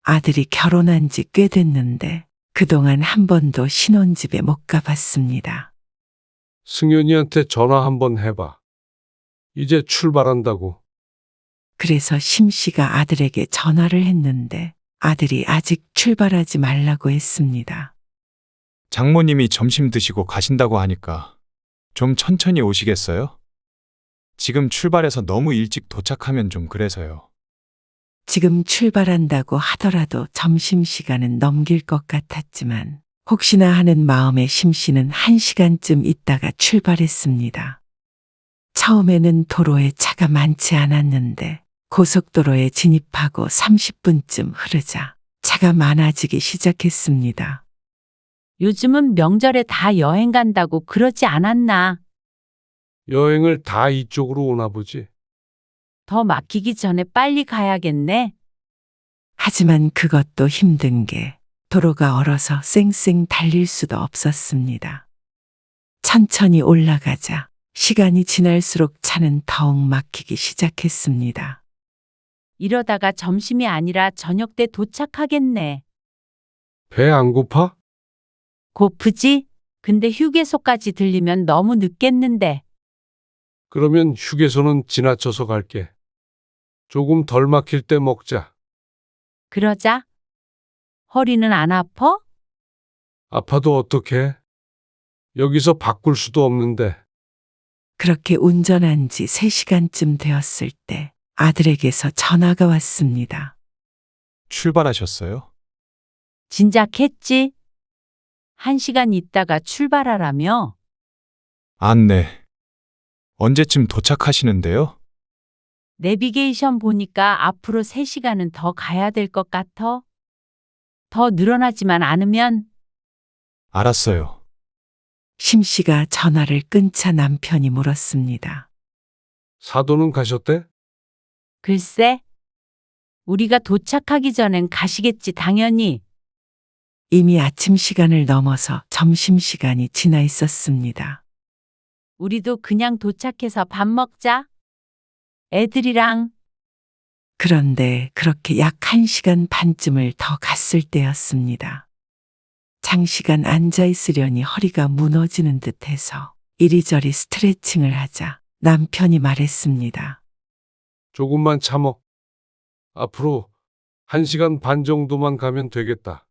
아들이 결혼한 지 꽤 됐는데 그동안 한 번도 신혼집에 못 가봤습니다. 승현이한테 전화 한번 해봐. 이제 출발한다고. 그래서 심 씨가 아들에게 전화를 했는데 아들이 아직 출발하지 말라고 했습니다. 장모님이 점심 드시고 가신다고 하니까 좀 천천히 오시겠어요? 지금 출발해서 너무 일찍 도착하면 좀 그래서요. 지금 출발한다고 하더라도 점심시간은 넘길 것 같았지만 혹시나 하는 마음에 심 씨는 1시간쯤 있다가 출발했습니다. 처음에는 도로에 차가 많지 않았는데 고속도로에 진입하고 30분쯤 흐르자 차가 많아지기 시작했습니다. 요즘은 명절에 다 여행 간다고 그러지 않았나? 여행을 다 이쪽으로 오나 보지. 더 막히기 전에 빨리 가야겠네. 하지만 그것도 힘든 게 도로가 얼어서 쌩쌩 달릴 수도 없었습니다. 천천히 올라가자 시간이 지날수록 차는 더욱 막히기 시작했습니다. 이러다가 점심이 아니라 저녁 때 도착하겠네. 배 안 고파? 고프지? 근데 휴게소까지 들리면 너무 늦겠는데. 그러면 휴게소는 지나쳐서 갈게. 조금 덜 막힐 때 먹자. 그러자. 허리는 안 아파? 아파도 어떡해? 여기서 바꿀 수도 없는데. 그렇게 운전한 지 3시간쯤 되었을 때 아들에게서 전화가 왔습니다. 출발하셨어요? 진작 했지? 1시간 있다가 출발하라며? 네. 언제쯤 도착하시는데요? 내비게이션 보니까 앞으로 3시간은 더 가야 될 것 같아. 더 늘어나지만 않으면 알았어요. 심 씨가 전화를 끊자 남편이 물었습니다. 사도는 가셨대? 글쎄. 우리가 도착하기 전엔 가시겠지 당연히. 이미 아침 시간을 넘어서 점심 시간이 지나 있었습니다. 우리도 그냥 도착해서 밥 먹자. 애들이랑. 그런데 그렇게 약 1시간 반쯤을 더 갔을 때였습니다. 장시간 앉아 있으려니 허리가 무너지는 듯해서 이리저리 스트레칭을 하자 남편이 말했습니다. 조금만 참어. 앞으로 1시간 반 정도만 가면 되겠다.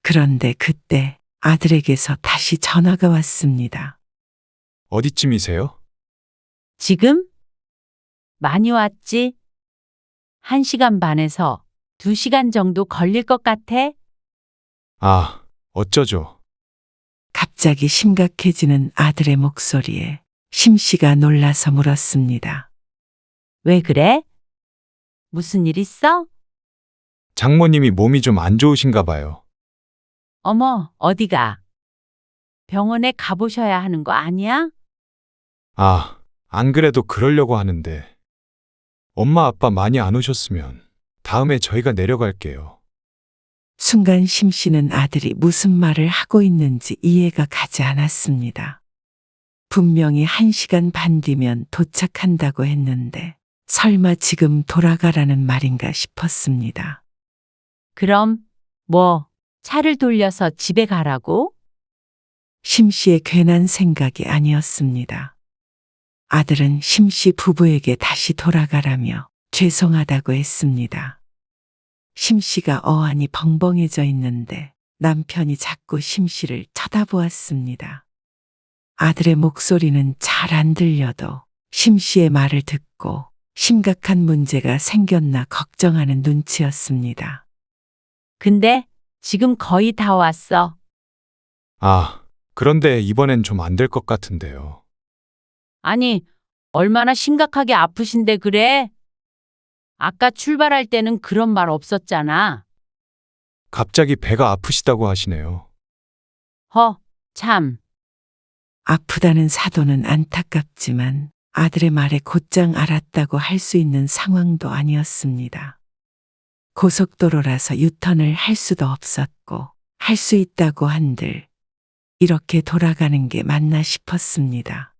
그런데 그때 아들에게서 다시 전화가 왔습니다. 어디쯤이세요? 지금? 많이 왔지? 1시간 반에서 2시간 정도 걸릴 것 같아? 어쩌죠? 갑자기 심각해지는 아들의 목소리에 심 씨가 놀라서 물었습니다. 왜 그래? 무슨 일 있어? 장모님이 몸이 좀 안 좋으신가 봐요. 어머, 어디가? 병원에 가보셔야 하는 거 아니야? 안 그래도 그러려고 하는데. 엄마 아빠 많이 안 오셨으면 다음에 저희가 내려갈게요. 순간 심 씨는 아들이 무슨 말을 하고 있는지 이해가 가지 않았습니다. 분명히 1시간 반 뒤면 도착한다고 했는데 설마 지금 돌아가라는 말인가 싶었습니다. 그럼, 차를 돌려서 집에 가라고? 심 씨의 괜한 생각이 아니었습니다. 아들은 심 씨 부부에게 다시 돌아가라며 죄송하다고 했습니다. 심 씨가 어안이 벙벙해져 있는데 남편이 자꾸 심 씨를 쳐다보았습니다. 아들의 목소리는 잘 안 들려도 심 씨의 말을 듣고 심각한 문제가 생겼나 걱정하는 눈치였습니다. 근데 지금 거의 다 왔어. 그런데 이번엔 좀 안 될 것 같은데요. 아니, 얼마나 심각하게 아프신데 그래? 아까 출발할 때는 그런 말 없었잖아. 갑자기 배가 아프시다고 하시네요. 참. 아프다는 사도는 안타깝지만 아들의 말에 곧장 알았다고 할 수 있는 상황도 아니었습니다. 고속도로라서 유턴을 할 수도 없었고 할 수 있다고 한들 이렇게 돌아가는 게 맞나 싶었습니다.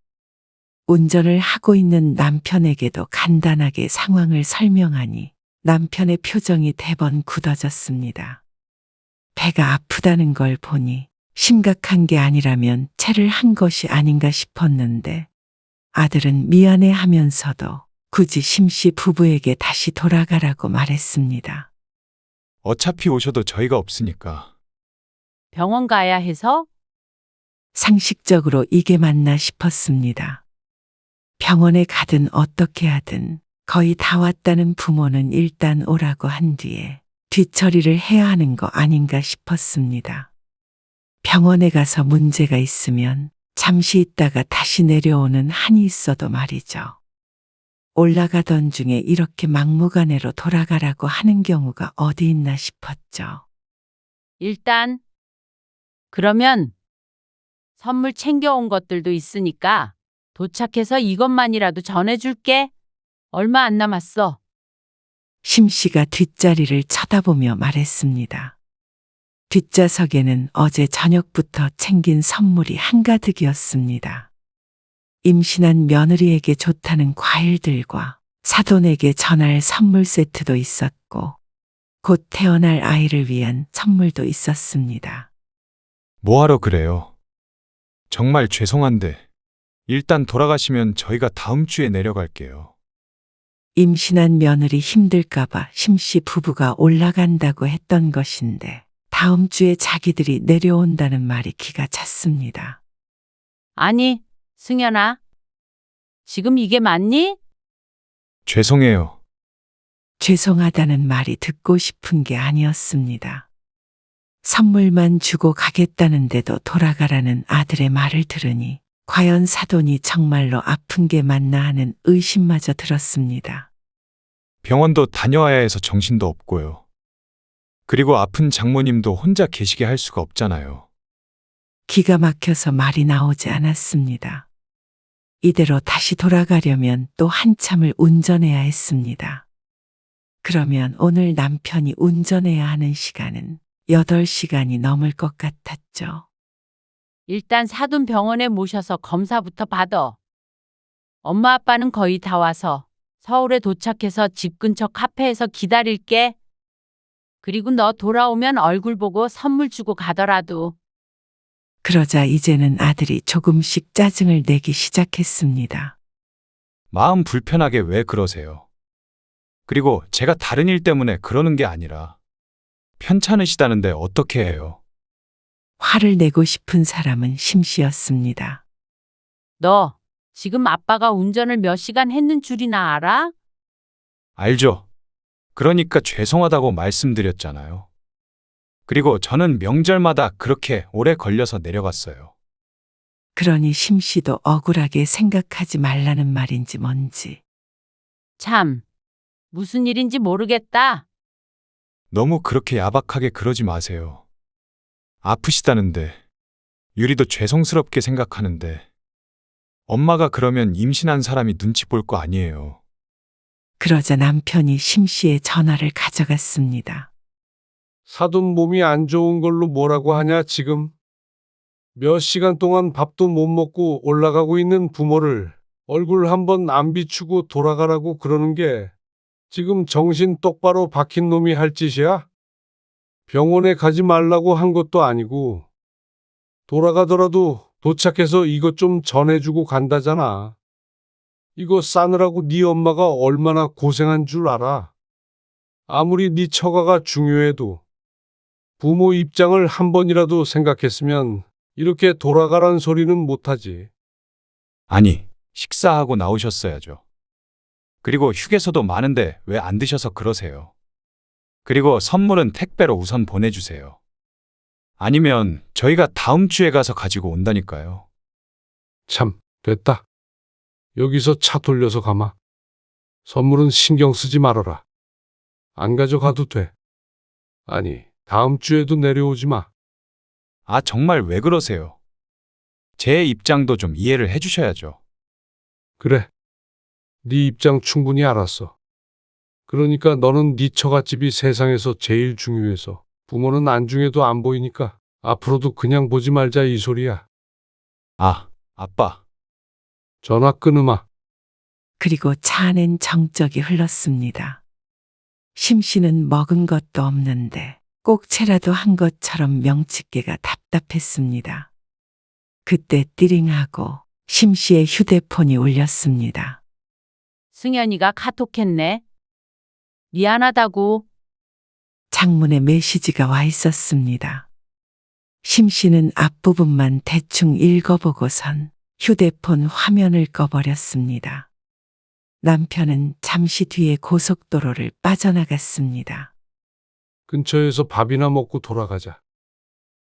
운전을 하고 있는 남편에게도 간단하게 상황을 설명하니 남편의 표정이 대번 굳어졌습니다. 배가 아프다는 걸 보니 심각한 게 아니라면 체를 한 것이 아닌가 싶었는데 아들은 미안해 하면서도 굳이 심씨 부부에게 다시 돌아가라고 말했습니다. 어차피 오셔도 저희가 없으니까. 병원 가야 해서? 상식적으로 이게 맞나 싶었습니다. 병원에 가든 어떻게 하든 거의 다 왔다는 부모는 일단 오라고 한 뒤에 뒤처리를 해야 하는 거 아닌가 싶었습니다. 병원에 가서 문제가 있으면 잠시 있다가 다시 내려오는 한이 있어도 말이죠. 올라가던 중에 이렇게 막무가내로 돌아가라고 하는 경우가 어디 있나 싶었죠. 일단 그러면 선물 챙겨온 것들도 있으니까 도착해서 이것만이라도 전해줄게. 얼마 안 남았어. 심씨가 뒷자리를 쳐다보며 말했습니다. 뒷좌석에는 어제 저녁부터 챙긴 선물이 한가득이었습니다. 임신한 며느리에게 좋다는 과일들과 사돈에게 전할 선물 세트도 있었고 곧 태어날 아이를 위한 선물도 있었습니다. 뭐하러 그래요? 정말 죄송한데 일단 돌아가시면 저희가 다음 주에 내려갈게요. 임신한 며느리 힘들까봐 심씨 부부가 올라간다고 했던 것인데 다음 주에 자기들이 내려온다는 말이 기가 찼습니다. 아니, 승연아. 지금 이게 맞니? 죄송해요. 죄송하다는 말이 듣고 싶은 게 아니었습니다. 선물만 주고 가겠다는데도 돌아가라는 아들의 말을 들으니 과연 사돈이 정말로 아픈 게 맞나 하는 의심마저 들었습니다. 병원도 다녀와야 해서 정신도 없고요. 그리고 아픈 장모님도 혼자 계시게 할 수가 없잖아요. 기가 막혀서 말이 나오지 않았습니다. 이대로 다시 돌아가려면 또 한참을 운전해야 했습니다. 그러면 오늘 남편이 운전해야 하는 시간은 8시간이 넘을 것 같았죠. 일단 사돈 병원에 모셔서 검사부터 받아. 엄마 아빠는 거의 다 와서 서울에 도착해서 집 근처 카페에서 기다릴게. 그리고 너 돌아오면 얼굴 보고 선물 주고 가더라도. 그러자 이제는 아들이 조금씩 짜증을 내기 시작했습니다. 마음 불편하게 왜 그러세요? 그리고 제가 다른 일 때문에 그러는 게 아니라 편찮으시다는데 어떻게 해요? 화를 내고 싶은 사람은 심씨였습니다. 너 지금 아빠가 운전을 몇 시간 했는 줄이나 알아? 알죠? 그러니까 죄송하다고 말씀드렸잖아요. 그리고 저는 명절마다 그렇게 오래 걸려서 내려갔어요. 그러니 심씨도 억울하게 생각하지 말라는 말인지 뭔지. 참, 무슨 일인지 모르겠다. 너무 그렇게 야박하게 그러지 마세요. 아프시다는데, 유리도 죄송스럽게 생각하는데, 엄마가 그러면 임신한 사람이 눈치 볼 거 아니에요. 그러자 남편이 심씨의 전화를 가져갔습니다. 사돈 몸이 안 좋은 걸로 뭐라고 하냐 지금? 몇 시간 동안 밥도 못 먹고 올라가고 있는 부모를 얼굴 한번 안 비추고 돌아가라고 그러는 게 지금 정신 똑바로 박힌 놈이 할 짓이야? 병원에 가지 말라고 한 것도 아니고 돌아가더라도 도착해서 이것 좀 전해주고 간다잖아. 이거 싸느라고 네 엄마가 얼마나 고생한 줄 알아? 아무리 네 처가가 중요해도 부모 입장을 한 번이라도 생각했으면 이렇게 돌아가란 소리는 못하지. 아니, 식사하고 나오셨어야죠. 그리고 휴게소도 많은데 왜 안 드셔서 그러세요? 그리고 선물은 택배로 우선 보내주세요. 아니면 저희가 다음 주에 가서 가지고 온다니까요. 참, 됐다. 여기서 차 돌려서 가마. 선물은 신경 쓰지 말아라. 안 가져가도 돼. 아니, 다음 주에도 내려오지 마. 아, 정말 왜 그러세요? 제 입장도 좀 이해를 해주셔야죠. 그래. 네 입장 충분히 알았어. 그러니까 너는 네 처갓집이 세상에서 제일 중요해서 부모는 안중에도 안 보이니까 앞으로도 그냥 보지 말자 이 소리야. 아, 아빠. 전화 끊으마. 그리고 차 안엔 정적이 흘렀습니다. 심 씨는 먹은 것도 없는데 꼭채라도 한 것처럼 명치께가 답답했습니다. 그때 띠링하고 심 씨의 휴대폰이 울렸습니다. 승현이가 카톡했네. 미안하다고. 장문에 메시지가 와 있었습니다. 심 씨는 앞부분만 대충 읽어보고선 휴대폰 화면을 꺼버렸습니다. 남편은 잠시 뒤에 고속도로를 빠져나갔습니다. 근처에서 밥이나 먹고 돌아가자.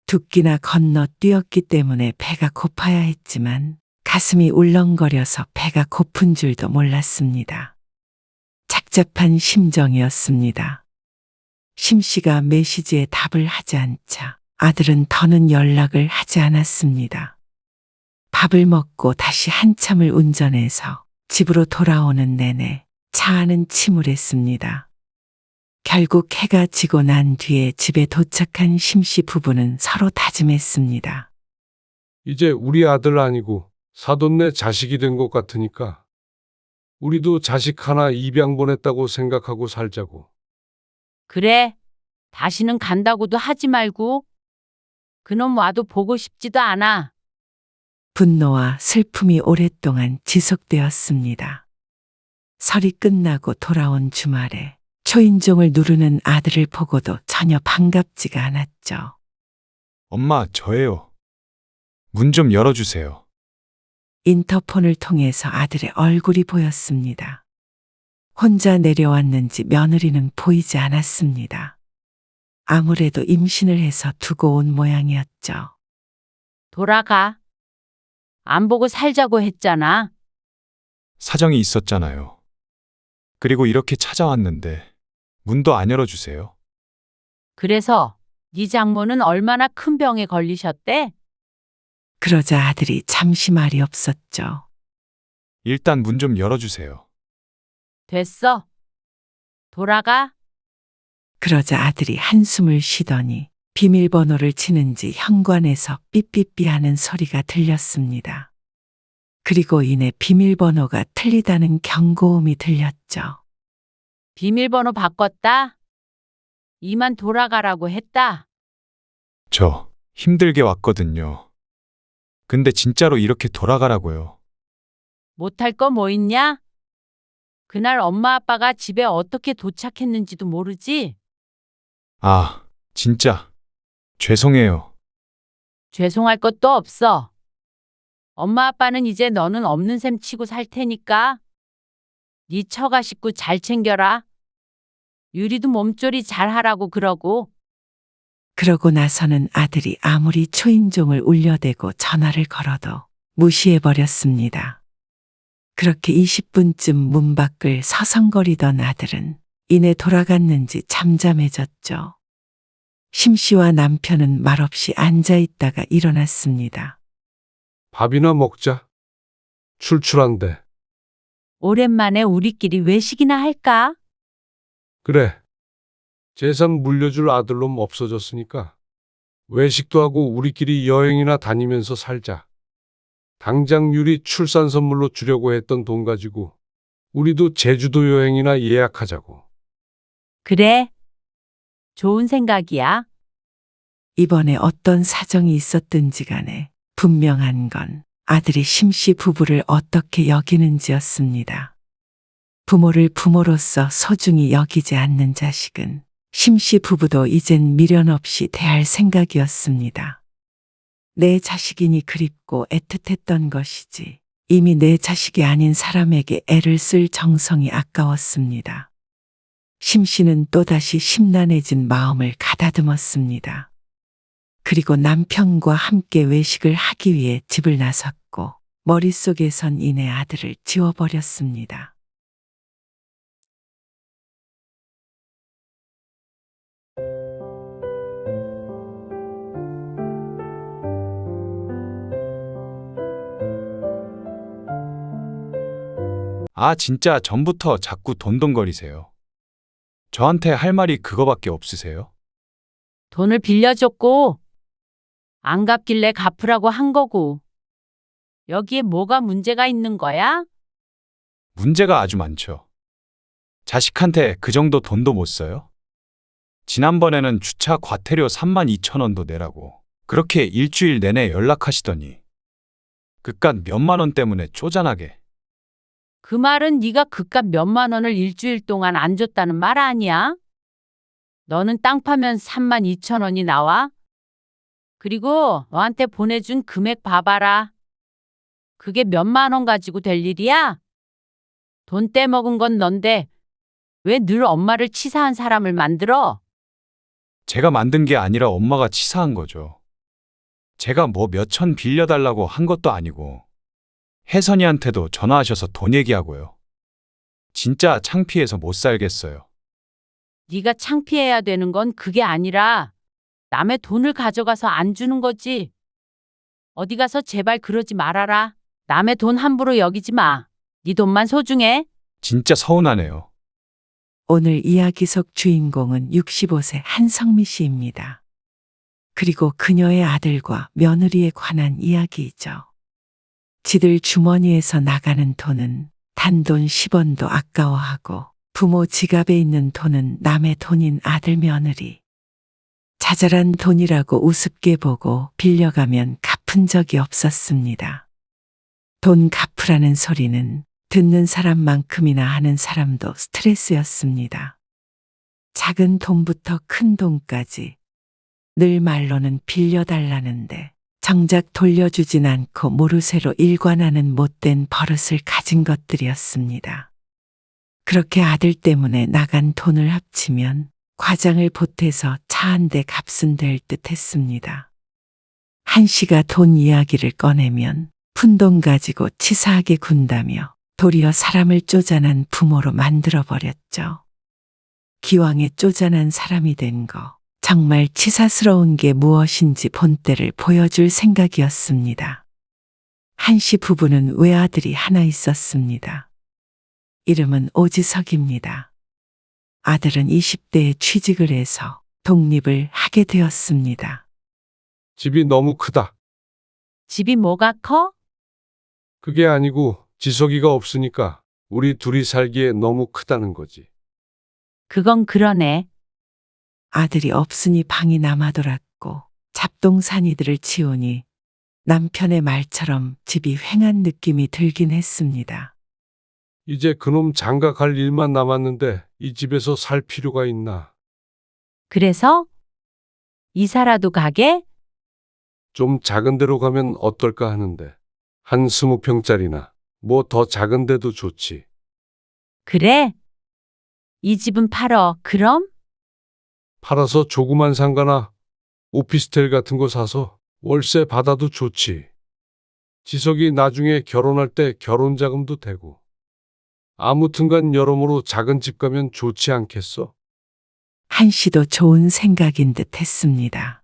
두 끼나 건너 뛰었기 때문에 배가 고파야 했지만 가슴이 울렁거려서 배가 고픈 줄도 몰랐습니다. 착잡한 심정이었습니다. 심 씨가 메시지에 답을 하지 않자 아들은 더는 연락을 하지 않았습니다. 밥을 먹고 다시 한참을 운전해서 집으로 돌아오는 내내 차 안은 침울했습니다. 결국 해가 지고 난 뒤에 집에 도착한 심 씨 부부는 서로 다짐했습니다. 이제 우리 아들 아니고 사돈네 자식이 된 것 같으니까 우리도 자식 하나 입양 보냈다고 생각하고 살자고. 그래. 다시는 간다고도 하지 말고. 그놈 와도 보고 싶지도 않아. 분노와 슬픔이 오랫동안 지속되었습니다. 설이 끝나고 돌아온 주말에 초인종을 누르는 아들을 보고도 전혀 반갑지가 않았죠. 엄마, 저예요. 문 좀 열어주세요. 인터폰을 통해서 아들의 얼굴이 보였습니다. 혼자 내려왔는지 며느리는 보이지 않았습니다. 아무래도 임신을 해서 두고 온 모양이었죠. 돌아가. 안 보고 살자고 했잖아. 사정이 있었잖아요. 그리고 이렇게 찾아왔는데 문도 안 열어주세요. 그래서 네 장모는 얼마나 큰 병에 걸리셨대? 그러자 아들이 잠시 말이 없었죠. 일단 문 좀 열어주세요. 됐어. 돌아가. 그러자 아들이 한숨을 쉬더니 비밀번호를 치는지 현관에서 삐삐삐 하는 소리가 들렸습니다. 그리고 이내 비밀번호가 틀리다는 경고음이 들렸죠. 비밀번호 바꿨다. 이만 돌아가라고 했다. 저 힘들게 왔거든요. 근데 진짜로 이렇게 돌아가라고요. 못할 거 뭐 있냐? 그날 엄마 아빠가 집에 어떻게 도착했는지도 모르지? 아, 진짜 죄송해요. 죄송할 것도 없어. 엄마 아빠는 이제 너는 없는 셈 치고 살 테니까 네 처가 식구 잘 챙겨라. 유리도 몸조리 잘 하라고 그러고. 그러고 나서는 아들이 아무리 초인종을 울려대고 전화를 걸어도 무시해버렸습니다. 그렇게 20분쯤 문 밖을 서성거리던 아들은 이내 돌아갔는지 잠잠해졌죠. 심 씨와 남편은 말없이 앉아있다가 일어났습니다. 밥이나 먹자. 출출한데. 오랜만에 우리끼리 외식이나 할까? 그래. 재산 물려줄 아들놈 없어졌으니까 외식도 하고 우리끼리 여행이나 다니면서 살자. 당장 유리 출산 선물로 주려고 했던 돈 가지고 우리도 제주도 여행이나 예약하자고. 그래. 좋은 생각이야. 이번에 어떤 사정이 있었든지 간에 분명한 건 아들이 심 씨 부부를 어떻게 여기는지였습니다. 부모를 부모로서 소중히 여기지 않는 자식은 심 씨 부부도 이젠 미련 없이 대할 생각이었습니다. 내 자식이니 그립고 애틋했던 것이지 이미 내 자식이 아닌 사람에게 애를 쓸 정성이 아까웠습니다. 심 씨는 또다시 심란해진 마음을 가다듬었습니다. 그리고 남편과 함께 외식을 하기 위해 집을 나섰고 머릿속에선 이내 아들을 지워버렸습니다. 아, 진짜 전부터 자꾸 돈돈거리세요. 저한테 할 말이 그거밖에 없으세요? 돈을 빌려줬고 안 갚길래 갚으라고 한 거고. 여기에 뭐가 문제가 있는 거야? 문제가 아주 많죠. 자식한테 그 정도 돈도 못 써요? 지난번에는 주차 과태료 32,000원도 내라고 그렇게 일주일 내내 연락하시더니 그깟 몇만 원 때문에 쪼잔하게. 그 말은 네가 그깟 몇만 원을 일주일 동안 안 줬다는 말 아니야? 너는 땅 파면 32,000원이 나와? 그리고 너한테 보내준 금액 봐봐라. 그게 몇만 원 가지고 될 일이야? 돈 떼먹은 건 넌데 왜 늘 엄마를 치사한 사람을 만들어? 제가 만든 게 아니라 엄마가 치사한 거죠. 제가 뭐 몇천 빌려달라고 한 것도 아니고 혜선이한테도 전화하셔서 돈 얘기하고요. 진짜 창피해서 못 살겠어요. 네가 창피해야 되는 건 그게 아니라 남의 돈을 가져가서 안 주는 거지. 어디 가서 제발 그러지 말아라. 남의 돈 함부로 여기지 마. 네 돈만 소중해. 진짜 서운하네요. 오늘 이야기 속 주인공은 65세 한성미 씨입니다. 그리고 그녀의 아들과 며느리에 관한 이야기이죠. 지들 주머니에서 나가는 돈은 단돈 10원도 아까워하고 부모 지갑에 있는 돈은 남의 돈인 아들 며느리. 자잘한 돈이라고 우습게 보고 빌려가면 갚은 적이 없었습니다. 돈 갚으라는 소리는 듣는 사람만큼이나 하는 사람도 스트레스였습니다. 작은 돈부터 큰 돈까지 늘 말로는 빌려달라는데 정작 돌려주진 않고 모르쇠로 일관하는 못된 버릇을 가진 것들이었습니다. 그렇게 아들 때문에 나간 돈을 합치면 과장을 보태서 차 한 대 값은 될 듯 했습니다. 한 씨가 돈 이야기를 꺼내면 푼돈 가지고 치사하게 군다며 도리어 사람을 쪼잔한 부모로 만들어버렸죠. 기왕에 쪼잔한 사람이 된 거 정말 치사스러운 게 무엇인지 본때를 보여줄 생각이었습니다. 한 씨 부부는 외아들이 하나 있었습니다. 이름은 오지석입니다. 아들은 20대에 취직을 해서 독립을 하게 되었습니다. 집이 너무 크다. 집이 뭐가 커? 그게 아니고 지석이가 없으니까 우리 둘이 살기에 너무 크다는 거지. 그건 그러네. 아들이 없으니 방이 남아돌았고 잡동사니들을 치우니 남편의 말처럼 집이 휑한 느낌이 들긴 했습니다. 이제 그놈 장가 갈 일만 남았는데 이 집에서 살 필요가 있나? 그래서 이사라도 가게? 좀 작은 데로 가면 어떨까 하는데. 한 20평짜리나 뭐 더 작은 데도 좋지. 그래? 이 집은 팔어. 그럼? 팔아서 조그만 상가나 오피스텔 같은 거 사서 월세 받아도 좋지. 지석이 나중에 결혼할 때 결혼 자금도 되고. 아무튼간 여러모로 작은 집 가면 좋지 않겠어? 한 씨도 좋은 생각인 듯 했습니다.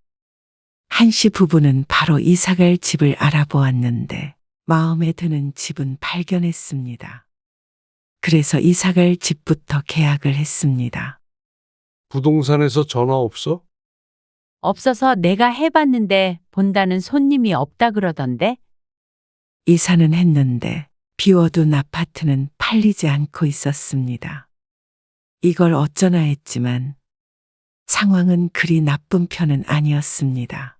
한 씨 부부는 바로 이사갈 집을 알아보았는데 마음에 드는 집은 발견했습니다. 그래서 이사갈 집부터 계약을 했습니다. 부동산에서 전화 없어? 없어서 내가 해봤는데 본다는 손님이 없다 그러던데? 이사는 했는데 비워둔 아파트는 팔리지 않고 있었습니다. 이걸 어쩌나 했지만 상황은 그리 나쁜 편은 아니었습니다.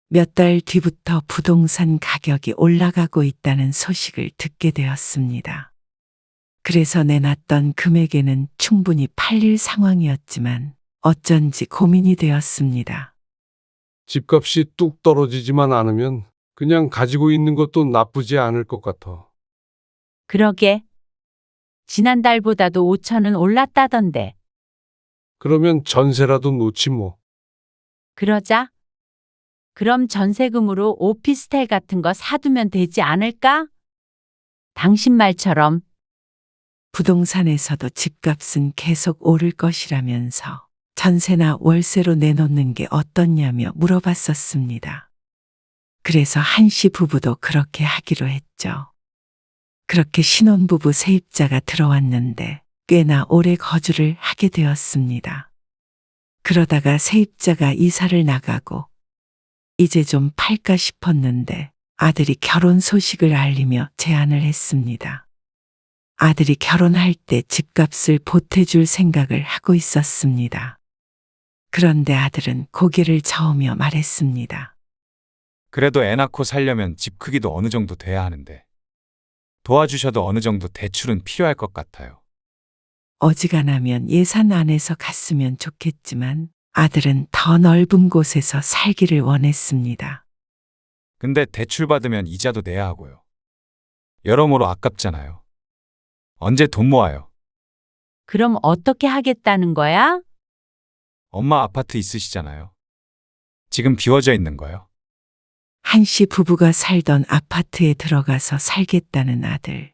몇 달 뒤부터 부동산 가격이 올라가고 있다는 소식을 듣게 되었습니다. 그래서 내놨던 금액에는 충분히 팔릴 상황이었지만 어쩐지 고민이 되었습니다. 집값이 뚝 떨어지지만 않으면 그냥 가지고 있는 것도 나쁘지 않을 것 같아. 그러게. 지난달보다도 5천은 올랐다던데. 그러면 전세라도 놓지 뭐. 그러자. 그럼 전세금으로 오피스텔 같은 거 사두면 되지 않을까? 당신 말처럼. 부동산에서도 집값은 계속 오를 것이라면서 전세나 월세로 내놓는 게 어떻냐며 물어봤었습니다. 그래서 한 씨 부부도 그렇게 하기로 했죠. 그렇게 신혼부부 세입자가 들어왔는데 꽤나 오래 거주를 하게 되었습니다. 그러다가 세입자가 이사를 나가고 이제 좀 팔까 싶었는데 아들이 결혼 소식을 알리며 제안을 했습니다. 아들이 결혼할 때 집값을 보태줄 생각을 하고 있었습니다. 그런데 아들은 고개를 저으며 말했습니다. 그래도 애 낳고 살려면 집 크기도 어느 정도 돼야 하는데 도와주셔도 어느 정도 대출은 필요할 것 같아요. 어지간하면 예산 안에서 갔으면 좋겠지만 아들은 더 넓은 곳에서 살기를 원했습니다. 근데 대출 받으면 이자도 내야 하고요. 여러모로 아깝잖아요. 언제 돈 모아요? 그럼 어떻게 하겠다는 거야? 엄마 아파트 있으시잖아요. 지금 비워져 있는 거요. 한씨 부부가 살던 아파트에 들어가서 살겠다는 아들.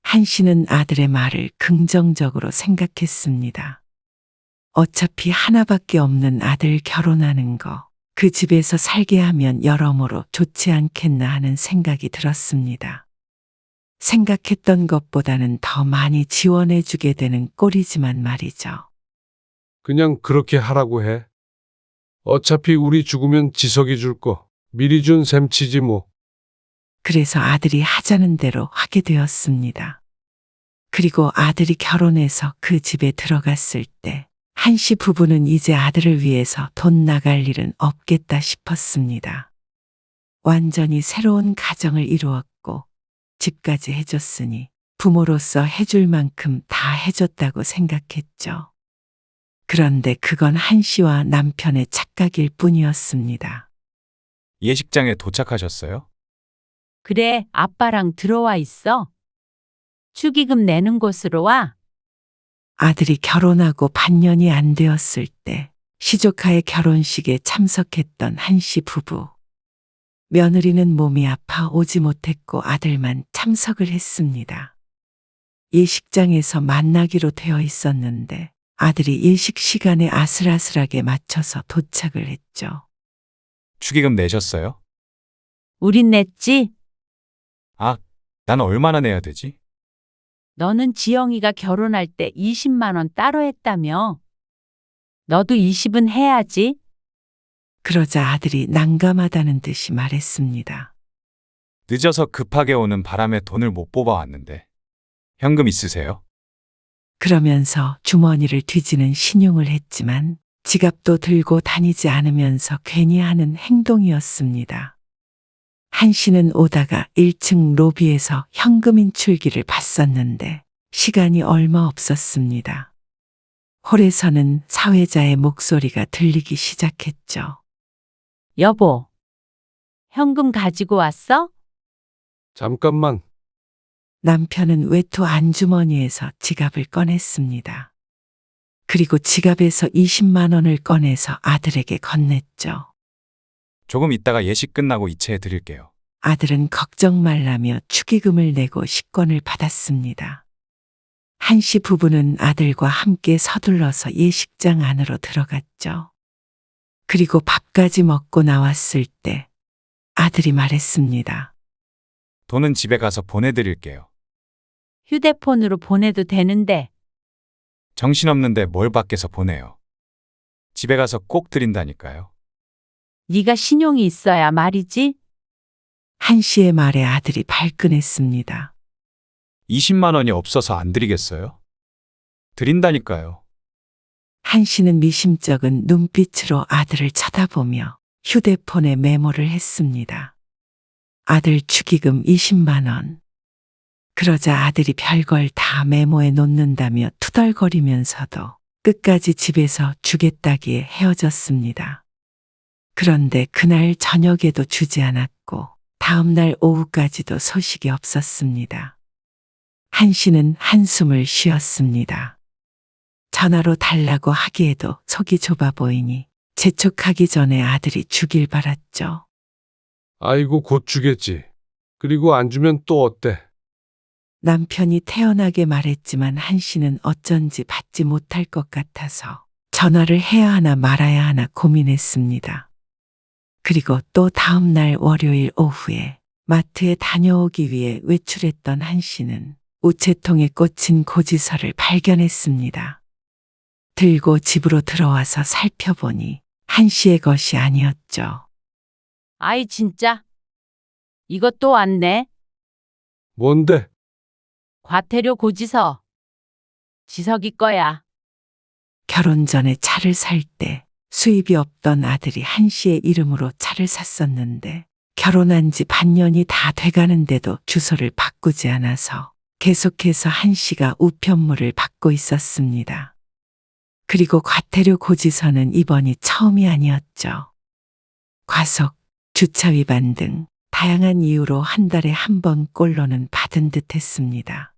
한씨는 아들의 말을 긍정적으로 생각했습니다. 어차피 하나밖에 없는 아들 결혼하는 거, 그 집에서 살게 하면 여러모로 좋지 않겠나 하는 생각이 들었습니다. 생각했던 것보다는 더 많이 지원해주게 되는 꼴이지만 말이죠. 그냥 그렇게 하라고 해. 어차피 우리 죽으면 지석이 줄 거 미리 준 셈치지 뭐. 그래서 아들이 하자는 대로 하게 되었습니다. 그리고 아들이 결혼해서 그 집에 들어갔을 때 한씨 부부는 이제 아들을 위해서 돈 나갈 일은 없겠다 싶었습니다. 완전히 새로운 가정을 이루었고 집까지 해줬으니 부모로서 해줄 만큼 다 해줬다고 생각했죠. 그런데 그건 한씨와 남편의 착각일 뿐이었습니다. 예식장에 도착하셨어요? 그래, 아빠랑 들어와 있어. 축의금 내는 곳으로 와. 아들이 결혼하고 반년이 안 되었을 때 시조카의 결혼식에 참석했던 한씨 부부. 며느리는 몸이 아파 오지 못했고 아들만 참석을 했습니다. 예식장에서 만나기로 되어 있었는데 아들이 예식 시간에 아슬아슬하게 맞춰서 도착을 했죠. 축의금 내셨어요? 우린 냈지? 아, 난 얼마나 내야 되지? 너는 지영이가 결혼할 때 20만 원 따로 했다며. 너도 20은 해야지. 그러자 아들이 난감하다는 듯이 말했습니다. 늦어서 급하게 오는 바람에 돈을 못 뽑아왔는데. 현금 있으세요? 그러면서 주머니를 뒤지는 신용을 했지만 지갑도 들고 다니지 않으면서 괜히 하는 행동이었습니다. 한씨는 오다가 1층 로비에서 현금 인출기를 봤었는데 시간이 얼마 없었습니다. 홀에서는 사회자의 목소리가 들리기 시작했죠. 여보, 현금 가지고 왔어? 잠깐만. 남편은 외투 안주머니에서 지갑을 꺼냈습니다. 그리고 지갑에서 20만 원을 꺼내서 아들에게 건넸죠. 조금 있다가 예식 끝나고 이체해 드릴게요. 아들은 걱정 말라며 축의금을 내고 식권을 받았습니다. 한씨 부부는 아들과 함께 서둘러서 예식장 안으로 들어갔죠. 그리고 밥까지 먹고 나왔을 때 아들이 말했습니다. 돈은 집에 가서 보내드릴게요. 휴대폰으로 보내도 되는데. 정신없는데 뭘 밖에서 보내요. 집에 가서 꼭 드린다니까요. 네가 신용이 있어야 말이지. 한씨의 말에 아들이 발끈했습니다. 20만 원이 없어서 안 드리겠어요? 드린다니까요. 한씨는 미심쩍은 눈빛으로 아들을 쳐다보며 휴대폰에 메모를 했습니다. 아들 축의금 20만 원. 그러자 아들이 별걸 다 메모해 놓는다며 투덜거리면서도 끝까지 집에서 주겠다기에 헤어졌습니다. 그런데 그날 저녁에도 주지 않았고 다음날 오후까지도 소식이 없었습니다. 한씨는 한숨을 쉬었습니다. 전화로 달라고 하기에도 속이 좁아 보이니 재촉하기 전에 아들이 주길 바랐죠. 아이고 곧 주겠지. 그리고 안 주면 또 어때? 남편이 태연하게 말했지만 한씨는 어쩐지 받지 못할 것 같아서 전화를 해야 하나 말아야 하나 고민했습니다. 그리고 또 다음 날 월요일 오후에 마트에 다녀오기 위해 외출했던 한씨는 우체통에 꽂힌 고지서를 발견했습니다. 들고 집으로 들어와서 살펴보니 한씨의 것이 아니었죠. 아이 진짜. 이것도 왔네. 뭔데? 과태료 고지서. 지석이 거야. 결혼 전에 차를 살 때 수입이 없던 아들이 한 씨의 이름으로 차를 샀었는데 결혼한 지 반년이 다 돼가는데도 주소를 바꾸지 않아서 계속해서 한 씨가 우편물을 받고 있었습니다. 그리고 과태료 고지서는 이번이 처음이 아니었죠. 과속, 주차 위반 등 다양한 이유로 한 달에 한 번 꼴로는 받은 듯 했습니다.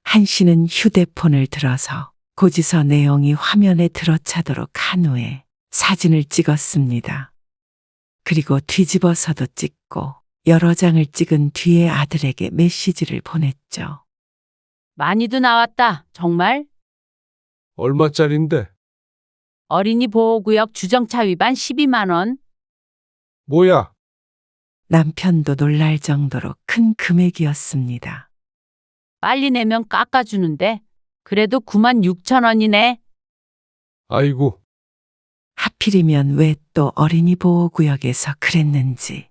한 씨는 휴대폰을 들어서 고지서 내용이 화면에 들어차도록 한 후에 사진을 찍었습니다. 그리고 뒤집어서도 찍고 여러 장을 찍은 뒤에 아들에게 메시지를 보냈죠. 많이도 나왔다. 정말? 얼마짜린데? 어린이 보호구역 주정차 위반 12만 원. 뭐야? 남편도 놀랄 정도로 큰 금액이었습니다. 빨리 내면 깎아주는데 그래도 9만 6천 원이네. 아이고, 하필이면 왜 또 어린이 보호구역에서 그랬는지.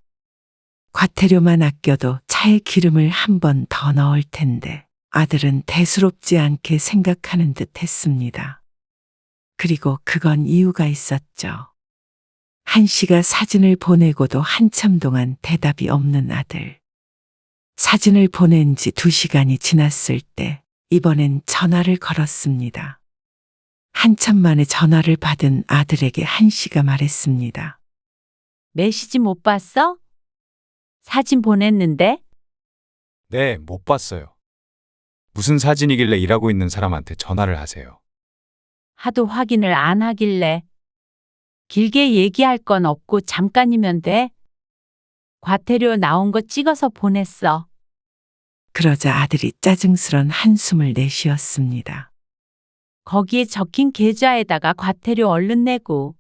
과태료만 아껴도 차에 기름을 한 번 더 넣을 텐데 아들은 대수롭지 않게 생각하는 듯 했습니다. 그리고 그건 이유가 있었죠. 한 씨가 사진을 보내고도 한참 동안 대답이 없는 아들. 사진을 보낸 지 2시간이 지났을 때 이번엔 전화를 걸었습니다. 한참 만에 전화를 받은 아들에게 한 씨가 말했습니다. 메시지 못 봤어? 사진 보냈는데? 네, 못 봤어요. 무슨 사진이길래 일하고 있는 사람한테 전화를 하세요. 하도 확인을 안 하길래. 길게 얘기할 건 없고 잠깐이면 돼. 과태료 나온 거 찍어서 보냈어. 그러자 아들이 짜증스런 한숨을 내쉬었습니다. 거기에 적힌 계좌에다가 과태료 얼른 내고.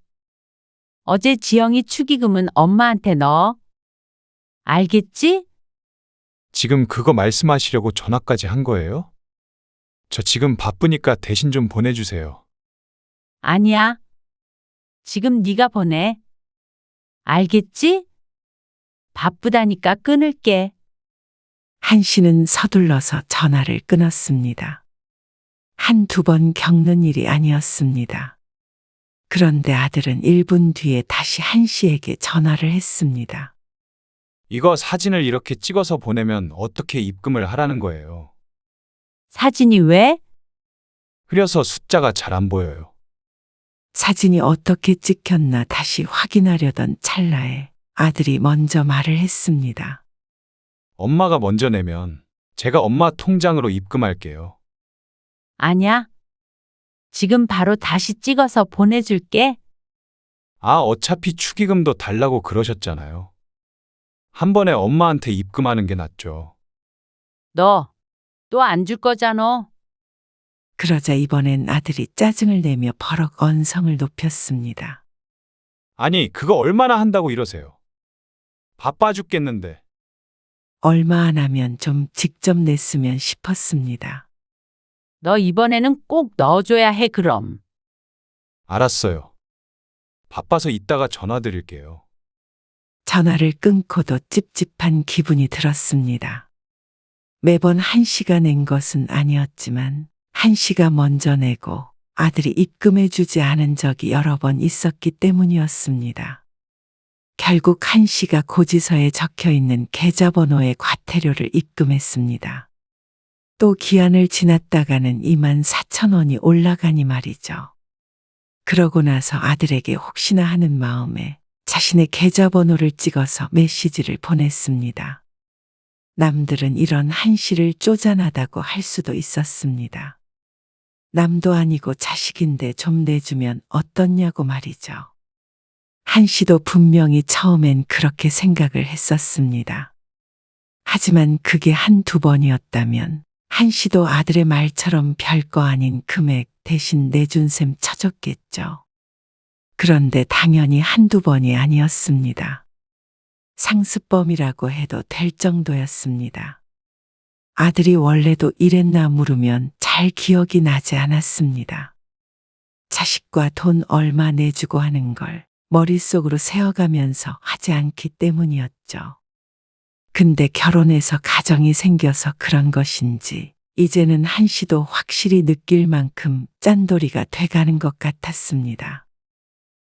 어제 지영이 축의금은 엄마한테 넣어. 알겠지? 지금 그거 말씀하시려고 전화까지 한 거예요? 저 지금 바쁘니까 대신 좀 보내주세요. 아니야. 지금 네가 보내. 알겠지? 바쁘다니까 끊을게. 한 씨는 서둘러서 전화를 끊었습니다. 한두 번 겪는 일이 아니었습니다. 그런데 아들은 1분 뒤에 다시 한 씨에게 전화를 했습니다. 이거 사진을 이렇게 찍어서 보내면 어떻게 입금을 하라는 거예요? 사진이 왜? 흐려서 숫자가 잘 안 보여요. 사진이 어떻게 찍혔나 다시 확인하려던 찰나에 아들이 먼저 말을 했습니다. 엄마가 먼저 내면 제가 엄마 통장으로 입금할게요. 아냐. 지금 바로 다시 찍어서 보내줄게. 아, 어차피 축의금도 달라고 그러셨잖아요. 한 번에 엄마한테 입금하는 게 낫죠. 너 또 안 줄 거잖아. 그러자 이번엔 아들이 짜증을 내며 버럭 언성을 높였습니다. 아니, 그거 얼마나 한다고 이러세요? 바빠 죽겠는데. 얼마 안 하면 좀 직접 냈으면 싶었습니다. 너 이번에는 꼭 넣어줘야 해 그럼. 알았어요. 바빠서 이따가 전화 드릴게요. 전화를 끊고도 찝찝한 기분이 들었습니다. 매번 한 씨가 낸 것은 아니었지만 한 씨가 먼저 내고 아들이 입금해주지 않은 적이 여러 번 있었기 때문이었습니다. 결국 한 씨가 고지서에 적혀 있는 계좌번호의 과태료를 입금했습니다. 또 기한을 지났다가는 24,000원이 올라가니 말이죠. 그러고 나서 아들에게 혹시나 하는 마음에 자신의 계좌번호를 찍어서 메시지를 보냈습니다. 남들은 이런 한 씨를 쪼잔하다고 할 수도 있었습니다. 남도 아니고 자식인데 좀 내주면 어떻냐고 말이죠. 한 씨도 분명히 처음엔 그렇게 생각을 했었습니다. 하지만 그게 한두 번이었다면 한 씨도 아들의 말처럼 별거 아닌 금액 대신 내준 셈 쳐줬겠죠. 그런데 당연히 한두 번이 아니었습니다. 상습범이라고 해도 될 정도였습니다. 아들이 원래도 이랬나 물으면 잘 기억이 나지 않았습니다. 자식과 돈 얼마 내주고 하는 걸 머릿속으로 세어가면서 하지 않기 때문이었죠. 근데 결혼해서 가정이 생겨서 그런 것인지 이제는 한시도 확실히 느낄 만큼 짠돌이가 돼가는 것 같았습니다.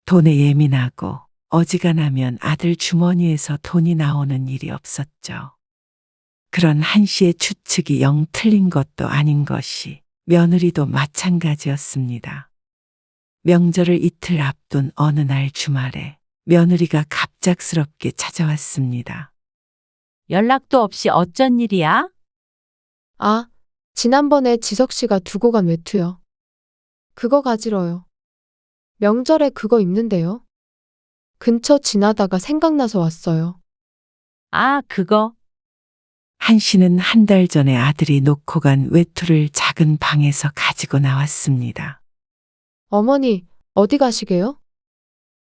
돈에 예민하고 어지간하면 아들 주머니에서 돈이 나오는 일이 없었죠. 그런 한시의 추측이 영 틀린 것도 아닌 것이 며느리도 마찬가지였습니다. 명절을 이틀 앞둔 어느 날 주말에 며느리가 갑작스럽게 찾아왔습니다. 연락도 없이 어쩐 일이야? 아, 지난번에 지석 씨가 두고 간 외투요. 그거 가지러요. 명절에 그거 입는데요. 근처 지나다가 생각나서 왔어요. 아, 그거. 한씨는 한 달 전에 아들이 놓고 간 외투를 작은 방에서 가지고 나왔습니다. 어머니, 어디 가시게요?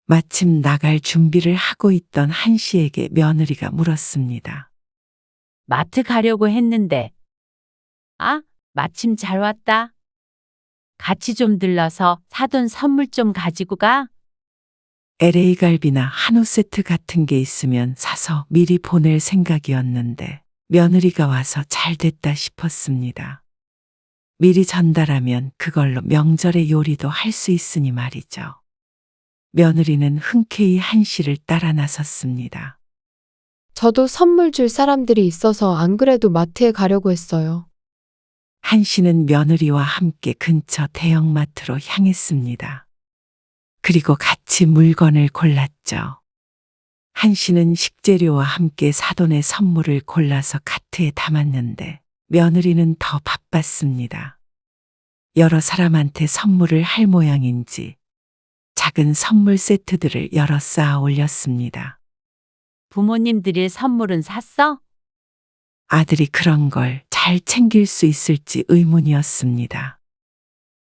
마침 나갈 준비를 하고 있던 한씨에게 며느리가 물었습니다. 마트 가려고 했는데. 아, 마침 잘 왔다. 같이 좀 들러서 사돈 선물 좀 가지고 가. LA 갈비나 한우 세트 같은 게 있으면 사서 미리 보낼 생각이었는데 며느리가 와서 잘 됐다 싶었습니다. 미리 전달하면 그걸로 명절의 요리도 할 수 있으니 말이죠. 며느리는 흔쾌히 한씨를 따라 나섰습니다. 저도 선물 줄 사람들이 있어서 안 그래도 마트에 가려고 했어요. 한씨는 며느리와 함께 근처 대형마트로 향했습니다. 그리고 같이 물건을 골랐죠. 한씨는 식재료와 함께 사돈의 선물을 골라서 카트에 담았는데 며느리는 더 바빴습니다. 여러 사람한테 선물을 할 모양인지 작은 선물 세트들을 여러 쌓아 올렸습니다. 부모님 드릴 선물은 샀어? 아들이 그런 걸 잘 챙길 수 있을지 의문이었습니다.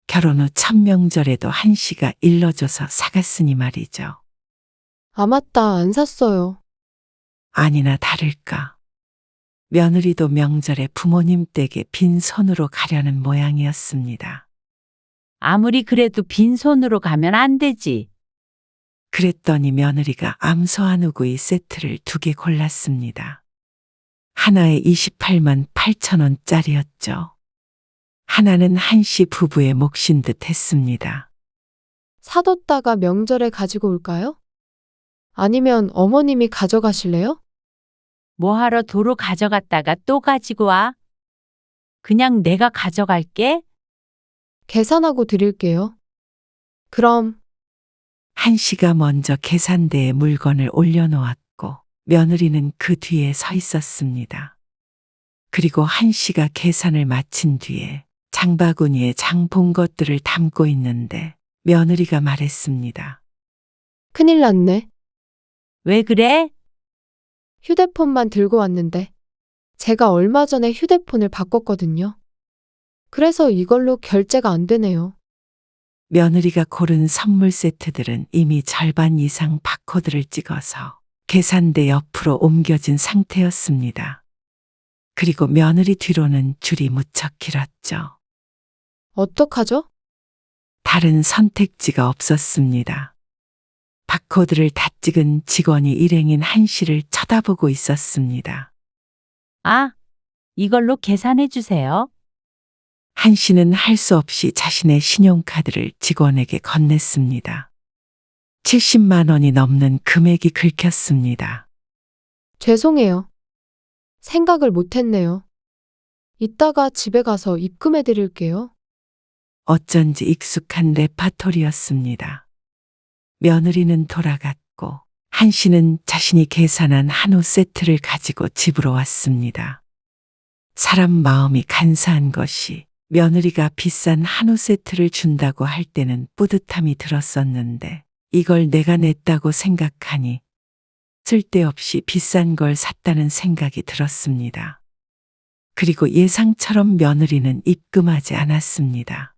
결혼 후 첫 명절에도 한씨가 일러줘서 사갔으니 말이죠. 아, 맞다. 안 샀어요. 아니나 다를까. 며느리도 명절에 부모님 댁에 빈손으로 가려는 모양이었습니다. 아무리 그래도 빈손으로 가면 안 되지. 그랬더니 며느리가 암소한 우구이 세트를 2개 골랐습니다. 하나에 28만 8천 원짜리였죠. 하나는 한씨 부부의 몫인 듯 했습니다. 사뒀다가 명절에 가지고 올까요? 아니면 어머님이 가져가실래요? 뭐하러 도로 가져갔다가 또 가지고 와? 그냥 내가 가져갈게. 계산하고 드릴게요. 그럼 한씨가 먼저 계산대에 물건을 올려놓았고 며느리는 그 뒤에 서 있었습니다. 그리고 한씨가 계산을 마친 뒤에 장바구니에 장 본 것들을 담고 있는데 며느리가 말했습니다. 큰일 났네. 왜 그래? 휴대폰만 들고 왔는데 제가 얼마 전에 휴대폰을 바꿨거든요. 그래서 이걸로 결제가 안 되네요. 며느리가 고른 선물 세트들은 이미 절반 이상 바코드를 찍어서 계산대 옆으로 옮겨진 상태였습니다. 그리고 며느리 뒤로는 줄이 무척 길었죠. 어떡하죠? 다른 선택지가 없었습니다. 바코드를 다 찍은 직원이 일행인 한씨를 쳐다보고 있었습니다. 아, 이걸로 계산해 주세요. 한씨는 할 수 없이 자신의 신용카드를 직원에게 건넸습니다. 70만 원이 넘는 금액이 긁혔습니다. 죄송해요. 생각을 못했네요. 이따가 집에 가서 입금해 드릴게요. 어쩐지 익숙한 레파토리였습니다. 며느리는 돌아갔고 한씨는 자신이 계산한 한우 세트를 가지고 집으로 왔습니다. 사람 마음이 간사한 것이 며느리가 비싼 한우 세트를 준다고 할 때는 뿌듯함이 들었었는데 이걸 내가 냈다고 생각하니 쓸데없이 비싼 걸 샀다는 생각이 들었습니다. 그리고 예상처럼 며느리는 입금하지 않았습니다.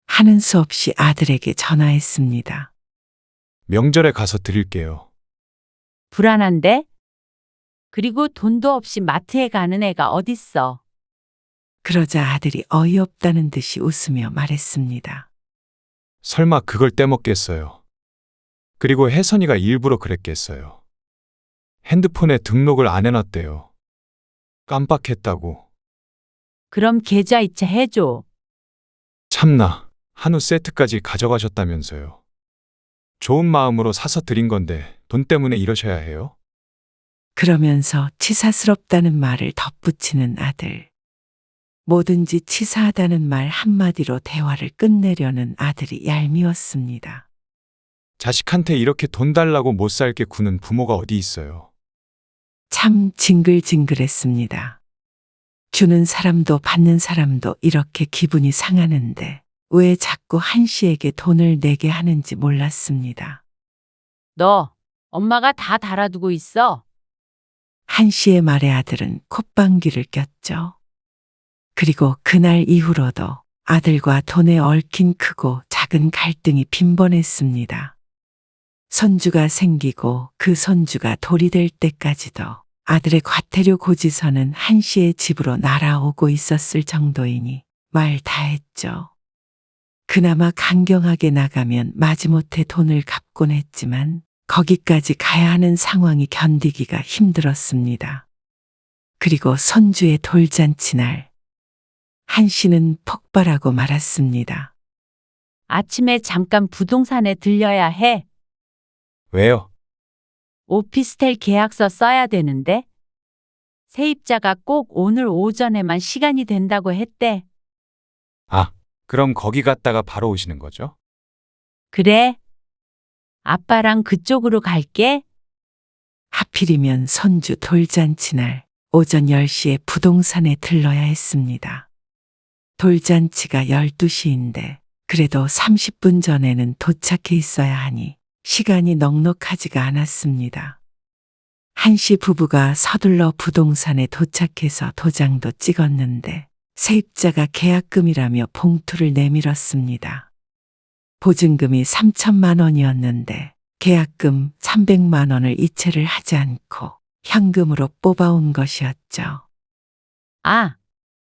하는 수 없이 아들에게 전화했습니다. 명절에 가서 드릴게요. 불안한데? 그리고 돈도 없이 마트에 가는 애가 어딨어. 그러자 아들이 어이없다는 듯이 웃으며 말했습니다. 설마 그걸 떼먹겠어요. 그리고 혜선이가 일부러 그랬겠어요. 핸드폰에 등록을 안 해놨대요. 깜빡했다고. 그럼 계좌이체 해줘. 참나, 한우 세트까지 가져가셨다면서요. 좋은 마음으로 사서 드린 건데 돈 때문에 이러셔야 해요? 그러면서 치사스럽다는 말을 덧붙이는 아들. 뭐든지 치사하다는 말 한마디로 대화를 끝내려는 아들이 얄미웠습니다. 자식한테 이렇게 돈 달라고 못 살게 구는 부모가 어디 있어요. 참 징글징글했습니다. 주는 사람도 받는 사람도 이렇게 기분이 상하는데 왜 자꾸 한 씨에게 돈을 내게 하는지 몰랐습니다. 너, 엄마가 다 달아두고 있어. 한 씨의 말에 아들은 콧방귀를 꼈죠. 그리고 그날 이후로도 아들과 돈에 얽힌 크고 작은 갈등이 빈번했습니다. 손주가 생기고 그 손주가 돌이 될 때까지도 아들의 과태료 고지서는 한 씨의 집으로 날아오고 있었을 정도이니 말 다 했죠. 그나마 강경하게 나가면 마지못해 돈을 갚곤 했지만 거기까지 가야 하는 상황이 견디기가 힘들었습니다. 그리고 손주의 돌잔치 날, 한 씨는 폭발하고 말았습니다. 아침에 잠깐 부동산에 들려야 해. 왜요? 오피스텔 계약서 써야 되는데. 세입자가 꼭 오늘 오전에만 시간이 된다고 했대. 아, 그럼 거기 갔다가 바로 오시는 거죠? 그래. 아빠랑 그쪽으로 갈게. 하필이면 손주 돌잔치 날 오전 10시에 부동산에 들러야 했습니다. 돌잔치가 12시인데 그래도 30분 전에는 도착해 있어야 하니 시간이 넉넉하지가 않았습니다. 한 씨 부부가 서둘러 부동산에 도착해서 도장도 찍었는데 세입자가 계약금이라며 봉투를 내밀었습니다. 보증금이 3천만 원이었는데 계약금 300만 원을 이체를 하지 않고 현금으로 뽑아온 것이었죠. 아,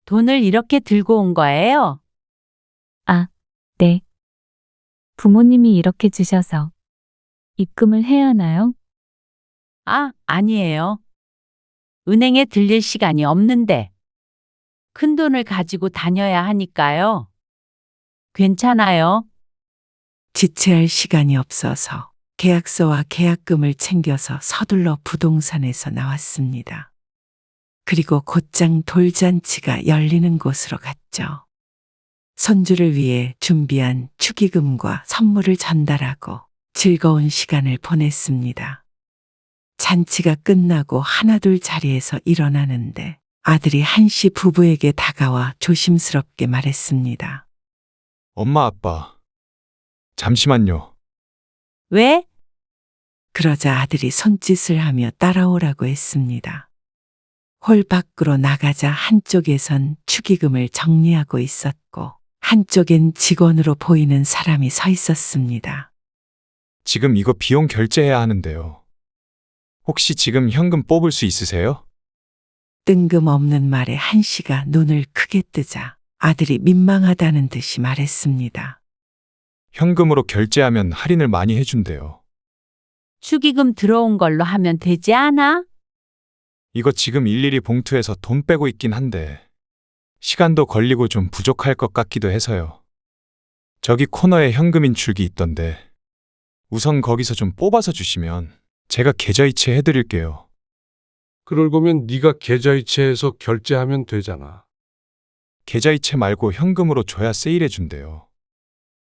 돈을 이렇게 들고 온 거예요? 네. 부모님이 이렇게 주셔서 입금을 해야 하나요? 아, 아니에요. 은행에 들릴 시간이 없는데. 큰 돈을 가지고 다녀야 하니까요. 괜찮아요. 지체할 시간이 없어서 계약서와 계약금을 챙겨서 서둘러 부동산에서 나왔습니다. 그리고 곧장 돌잔치가 열리는 곳으로 갔죠. 손주를 위해 준비한 축의금과 선물을 전달하고 즐거운 시간을 보냈습니다. 잔치가 끝나고 하나둘 자리에서 일어나는데 아들이 한 씨 부부에게 다가와 조심스럽게 말했습니다. 엄마, 아빠. 잠시만요. 왜? 그러자 아들이 손짓을 하며 따라오라고 했습니다. 홀 밖으로 나가자 한쪽에선 축의금을 정리하고 있었고 한쪽엔 직원으로 보이는 사람이 서 있었습니다. 지금 이거 비용 결제해야 하는데요. 혹시 지금 현금 뽑을 수 있으세요? 뜬금없는 말에 한 씨가 눈을 크게 뜨자 아들이 민망하다는 듯이 말했습니다. 현금으로 결제하면 할인을 많이 해준대요. 축의금 들어온 걸로 하면 되지 않아? 이거 지금 일일이 봉투에서 돈 빼고 있긴 한데 시간도 걸리고 좀 부족할 것 같기도 해서요. 저기 코너에 현금 인출기 있던데 우선 거기서 좀 뽑아서 주시면 제가 계좌이체 해드릴게요. 그럴 거면 네가 계좌이체해서 결제하면 되잖아. 계좌이체 말고 현금으로 줘야 세일해준대요.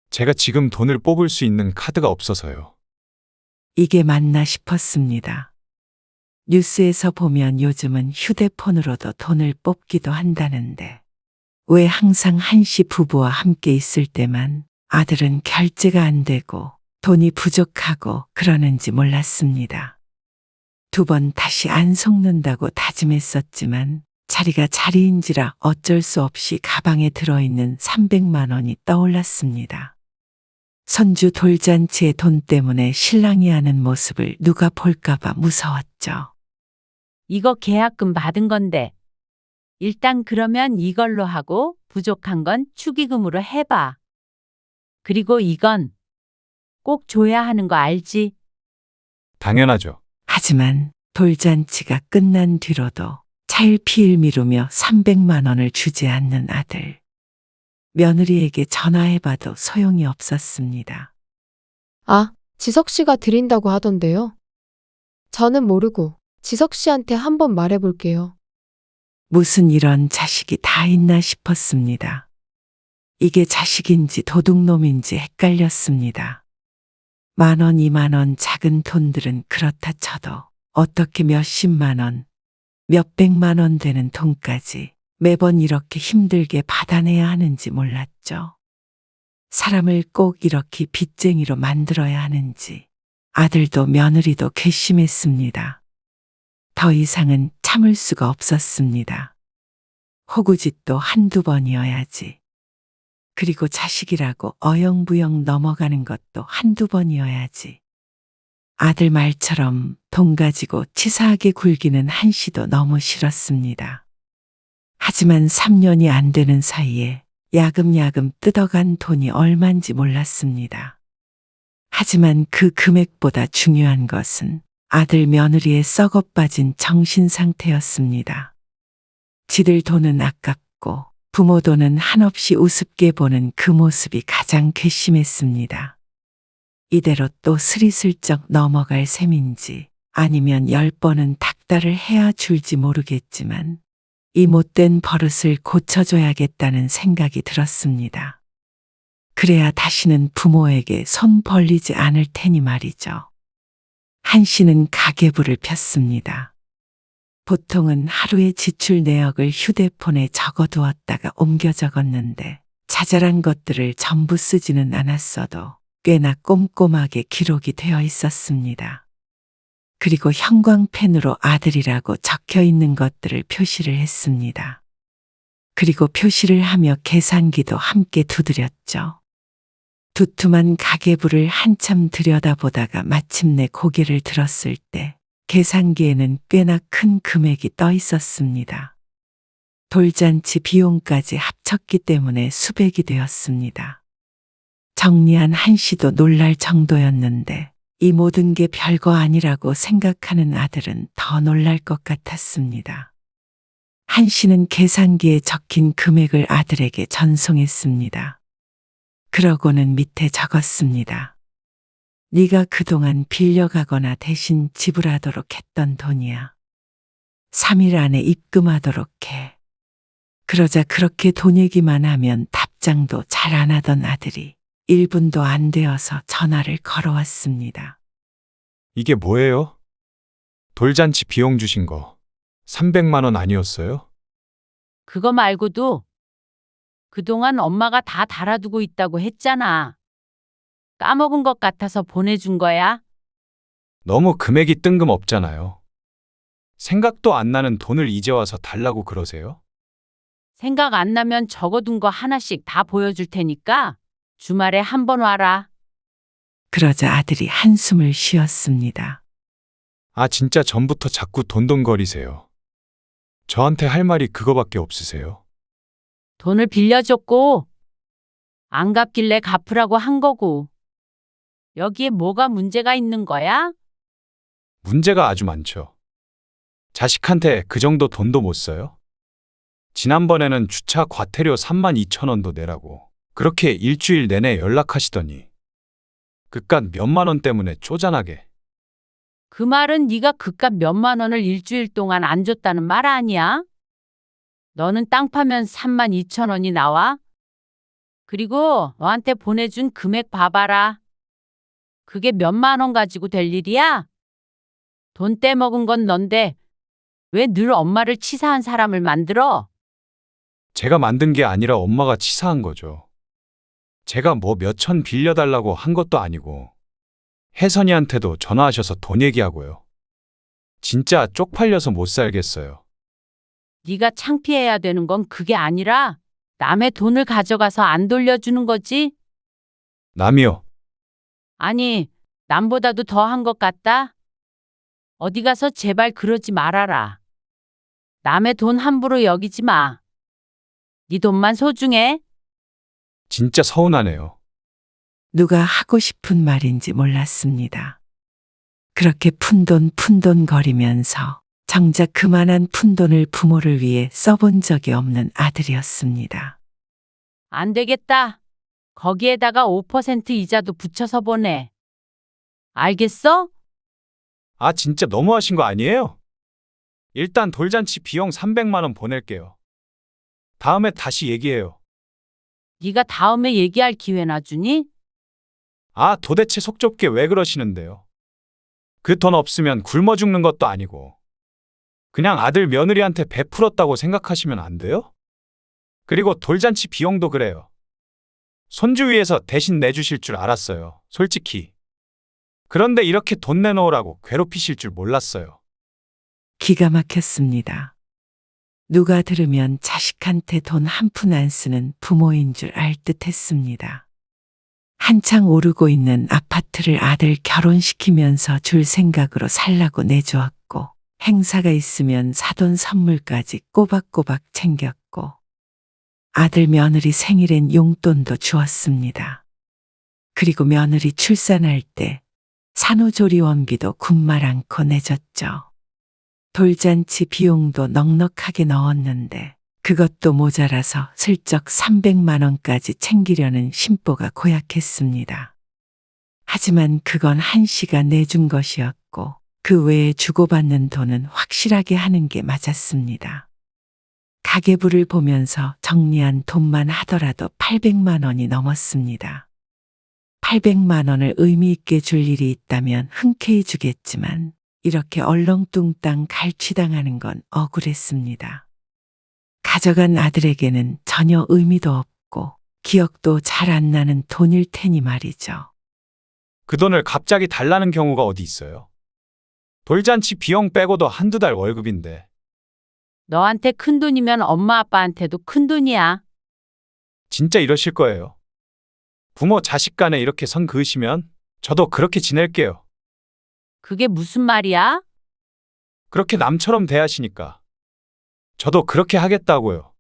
제가 지금 돈을 뽑을 수 있는 카드가 없어서요. 이게 맞나 싶었습니다. 뉴스에서 보면 요즘은 휴대폰으로도 돈을 뽑기도 한다는데 왜 항상 한 씨 부부와 함께 있을 때만 아들은 결제가 안 되고 돈이 부족하고 그러는지 몰랐습니다. 2번 다시 안 속는다고 다짐했었지만 자리가 자리인지라 어쩔 수 없이 가방에 들어있는 300만 원이 떠올랐습니다. 손주 돌잔치의 돈 때문에 신랑이 하는 모습을 누가 볼까봐 무서웠죠. 이거 계약금 받은 건데. 일단 그러면 이걸로 하고 부족한 건 축의금으로 해봐. 그리고 이건 꼭 줘야 하는 거 알지? 당연하죠. 하지만 돌잔치가 끝난 뒤로도 차일피일 미루며 300만 원을 주지 않는 아들. 며느리에게 전화해봐도 소용이 없었습니다. 아, 지석 씨가 드린다고 하던데요. 저는 모르고 지석 씨한테 한번 말해볼게요. 무슨 이런 자식이 다 있나 싶었습니다. 이게 자식인지 도둑놈인지 헷갈렸습니다. 10,000원, 20,000원 작은 돈들은 그렇다 쳐도 어떻게 몇십만 원, 몇백만 원 되는 돈까지 매번 이렇게 힘들게 받아내야 하는지 몰랐죠. 사람을 꼭 이렇게 빚쟁이로 만들어야 하는지 아들도 며느리도 괘씸했습니다. 더 이상은 참을 수가 없었습니다. 호구짓도 한두 번이어야지. 그리고 자식이라고 어영부영 넘어가는 것도 한두 번이어야지. 아들 말처럼 돈 가지고 치사하게 굴기는 한시도 너무 싫었습니다. 하지만 3년이 안 되는 사이에 야금야금 뜯어간 돈이 얼만지 몰랐습니다. 하지만 그 금액보다 중요한 것은 아들 며느리의 썩어빠진 정신 상태였습니다. 지들 돈은 아깝고 부모 돈은 한없이 우습게 보는 그 모습이 가장 괘씸했습니다. 이대로 또 스리슬쩍 넘어갈 셈인지 아니면 10번은 닥달을 해야 줄지 모르겠지만 이 못된 버릇을 고쳐줘야겠다는 생각이 들었습니다. 그래야 다시는 부모에게 손 벌리지 않을 테니 말이죠. 한씨는 가계부를 폈습니다. 보통은 하루의 지출 내역을 휴대폰에 적어두었다가 옮겨 적었는데 자잘한 것들을 전부 쓰지는 않았어도 꽤나 꼼꼼하게 기록이 되어 있었습니다. 그리고 형광펜으로 아들이라고 적혀 있는 것들을 표시를 했습니다. 그리고 표시를 하며 계산기도 함께 두드렸죠. 두툼한 가계부를 한참 들여다보다가 마침내 고개를 들었을 때 계산기에는 꽤나 큰 금액이 떠 있었습니다. 돌잔치 비용까지 합쳤기 때문에 수백이 되었습니다. 정리한 한씨도 놀랄 정도였는데 이 모든 게 별거 아니라고 생각하는 아들은 더 놀랄 것 같았습니다. 한씨는 계산기에 적힌 금액을 아들에게 전송했습니다. 그러고는 밑에 적었습니다. 네가 그동안 빌려가거나 대신 지불하도록 했던 돈이야. 3일 안에 입금하도록 해. 그러자 그렇게 돈 얘기만 하면 답장도 잘 안 하던 아들이 1분도 안 되어서 전화를 걸어왔습니다. 이게 뭐예요? 돌잔치 비용 주신 거 300만 원 아니었어요? 그거 말고도 그동안 엄마가 다 달아두고 있다고 했잖아. 까먹은 것 같아서 보내준 거야. 너무 금액이 뜬금없잖아요. 생각도 안 나는 돈을 이제 와서 달라고 그러세요? 생각 안 나면 적어둔 거 하나씩 다 보여줄 테니까 주말에 한번 와라. 그러자 아들이 한숨을 쉬었습니다. 아, 진짜 전부터 자꾸 돈돈거리세요. 저한테 할 말이 그거밖에 없으세요? 돈을 빌려줬고 안 갚길래 갚으라고 한 거고. 여기에 뭐가 문제가 있는 거야? 문제가 아주 많죠. 자식한테 그 정도 돈도 못 써요? 지난번에는 주차 과태료 32,000원도 내라고 그렇게 일주일 내내 연락하시더니 그깟 몇만 원 때문에 쪼잔하게. 그 말은 네가 그깟 몇만 원을 일주일 동안 안 줬다는 말 아니야? 너는 땅 파면 32,000원이 나와? 그리고 너한테 보내준 금액 봐봐라. 그게 몇만 원 가지고 될 일이야? 돈 떼먹은 건 넌데 왜 늘 엄마를 치사한 사람을 만들어? 제가 만든 게 아니라 엄마가 치사한 거죠. 제가 뭐 몇천 빌려달라고 한 것도 아니고 혜선이한테도 전화하셔서 돈 얘기하고요. 진짜 쪽팔려서 못 살겠어요. 네가 창피해야 되는 건 그게 아니라 남의 돈을 가져가서 안 돌려주는 거지? 남이요. 아니, 남보다도 더 한 것 같다? 어디 가서 제발 그러지 말아라. 남의 돈 함부로 여기지 마. 네 돈만 소중해. 진짜 서운하네요. 누가 하고 싶은 말인지 몰랐습니다. 그렇게 푼돈 거리면서 정작 그만한 푼돈을 부모를 위해 써본 적이 없는 아들이었습니다. 안 되겠다. 거기에다가 5% 이자도 붙여서 보내. 알겠어? 아, 진짜 너무하신 거 아니에요? 일단 돌잔치 비용 300만 원 보낼게요. 다음에 다시 얘기해요. 네가 다음에 얘기할 기회나 주니? 아, 도대체 속 좁게 왜 그러시는데요? 그 돈 없으면 굶어 죽는 것도 아니고. 그냥 아들 며느리한테 베풀었다고 생각하시면 안 돼요? 그리고 돌잔치 비용도 그래요. 손주 위해서 대신 내주실 줄 알았어요. 솔직히. 그런데 이렇게 돈 내놓으라고 괴롭히실 줄 몰랐어요. 기가 막혔습니다. 누가 들으면 자식한테 돈 한 푼 안 쓰는 부모인 줄 알 듯 했습니다. 한창 오르고 있는 아파트를 아들 결혼시키면서 줄 생각으로 살라고 내주었고, 행사가 있으면 사돈 선물까지 꼬박꼬박 챙겼고, 아들 며느리 생일엔 용돈도 주었습니다. 그리고 며느리 출산할 때 산후조리원비도 군말 않고 내줬죠. 돌잔치 비용도 넉넉하게 넣었는데 그것도 모자라서 슬쩍 300만 원까지 챙기려는 심보가 고약했습니다. 하지만 그건 한 씨가 내준 것이었고 그 외에 주고받는 돈은 확실하게 하는 게 맞았습니다. 가계부를 보면서 정리한 돈만 하더라도 800만 원이 넘었습니다. 800만 원을 의미 있게 줄 일이 있다면 흔쾌히 주겠지만 이렇게 얼렁뚱땅 갈취당하는 건 억울했습니다. 가져간 아들에게는 전혀 의미도 없고 기억도 잘 안 나는 돈일 테니 말이죠. 그 돈을 갑자기 달라는 경우가 어디 있어요? 돌잔치 비용 빼고도 한두 달 월급인데. 너한테 큰 돈이면 엄마 아빠한테도 큰 돈이야. 진짜 이러실 거예요? 부모 자식 간에 이렇게 선 그으시면 저도 그렇게 지낼게요. 그게 무슨 말이야? 그렇게 남처럼 대하시니까. 저도 그렇게 하겠다고요.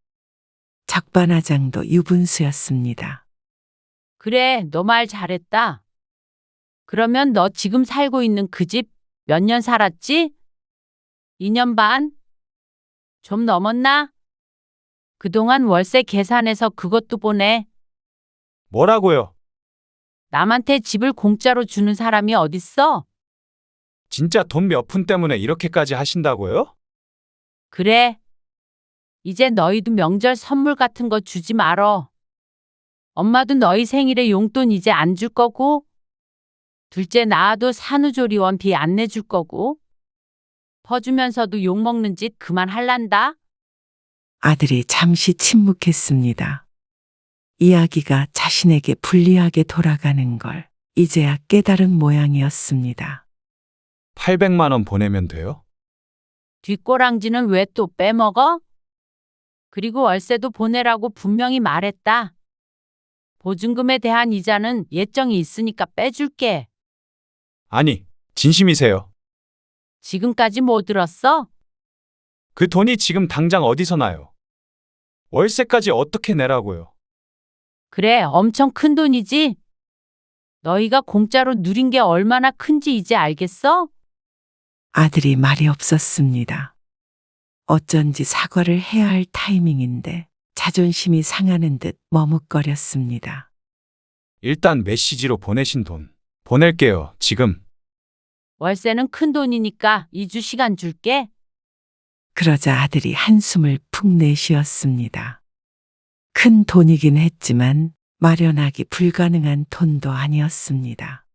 적반하장도 유분수였습니다. 그래, 너 말 잘했다. 그러면 너 지금 살고 있는 그 집 몇 년 살았지? 2년 반? 좀 넘었나? 그동안 월세 계산해서 그것도 보내. 뭐라고요? 남한테 집을 공짜로 주는 사람이 어딨어? 진짜 돈 몇 푼 때문에 이렇게까지 하신다고요? 그래. 이제 너희도 명절 선물 같은 거 주지 말어. 엄마도 너희 생일에 용돈 이제 안 줄 거고, 둘째 낳아도 산후조리원비 안 내줄 거고, 퍼주면서도 욕먹는 짓 그만할란다. 아들이 잠시 침묵했습니다. 이야기가 자신에게 불리하게 돌아가는 걸 이제야 깨달은 모양이었습니다. 800만 원 보내면 돼요? 뒷꼬랑지는 왜 또 빼먹어? 그리고 월세도 보내라고 분명히 말했다. 보증금에 대한 이자는 예정이 있으니까 빼줄게. 아니, 진심이세요? 지금까지 뭐 들었어? 그 돈이 지금 당장 어디서 나요? 월세까지 어떻게 내라고요? 그래, 엄청 큰 돈이지? 너희가 공짜로 누린 게 얼마나 큰지 이제 알겠어? 아들이 말이 없었습니다. 어쩐지 사과를 해야 할 타이밍인데 자존심이 상하는 듯 머뭇거렸습니다. 일단 메시지로 보내신 돈 보낼게요, 지금. 월세는 큰 돈이니까 2주 시간 줄게. 그러자 아들이 한숨을 푹 내쉬었습니다. 큰 돈이긴 했지만 마련하기 불가능한 돈도 아니었습니다.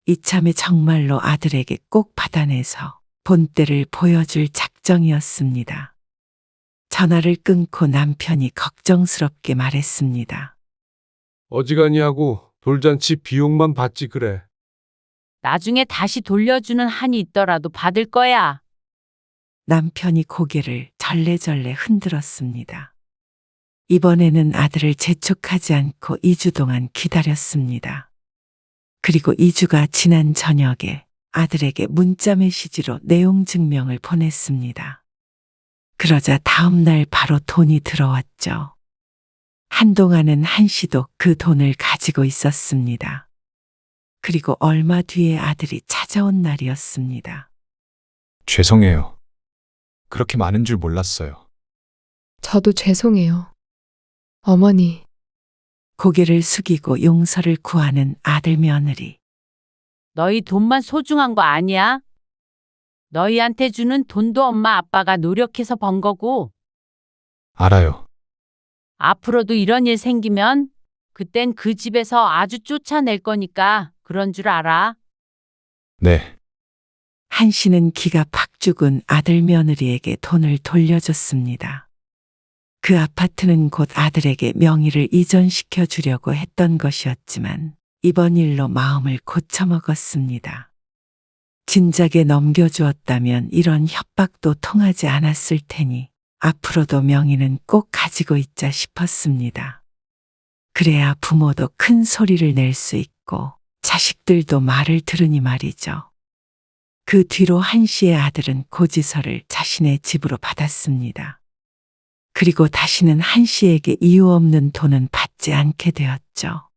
이참에 정말로 아들에게 꼭 받아내서 본때를 보여줄 작정이었습니다. 전화를 끊고 남편이 걱정스럽게 말했습니다. 어지간히 하고 돌잔치 비용만 받지 그래. 나중에 다시 돌려주는 한이 있더라도 받을 거야. 남편이 고개를 절레절레 흔들었습니다. 이번에는 아들을 재촉하지 않고 2주 동안 기다렸습니다. 그리고 2주가 지난 저녁에 아들에게 문자 메시지로 내용 증명을 보냈습니다. 그러자 다음 날 바로 돈이 들어왔죠. 한동안은 한 씨도 그 돈을 가지고 있었습니다. 그리고 얼마 뒤에 아들이 찾아온 날이었습니다. 죄송해요. 그렇게 많은 줄 몰랐어요. 저도 죄송해요. 어머니, 고개를 숙이고 용서를 구하는 아들 며느리. 너희 돈만 소중한 거 아니야? 너희한테 주는 돈도 엄마 아빠가 노력해서 번 거고, 알아요. 앞으로도 이런 일 생기면 그땐 그 집에서 아주 쫓아낼 거니까 그런 줄 알아. 네. 한 씨는 기가 팍 죽은 아들 며느리에게 돈을 돌려줬습니다. 그 아파트는 곧 아들에게 명의를 이전시켜 주려고 했던 것이었지만 이번 일로 마음을 고쳐먹었습니다. 진작에 넘겨주었다면 이런 협박도 통하지 않았을 테니 앞으로도 명의는 꼭 가지고 있자 싶었습니다. 그래야 부모도 큰 소리를 낼 수 있고 자식들도 말을 들으니 말이죠. 그 뒤로 한 씨의 아들은 고지서를 자신의 집으로 받았습니다. 그리고 다시는 한 씨에게 이유 없는 돈은 받지 않게 되었죠.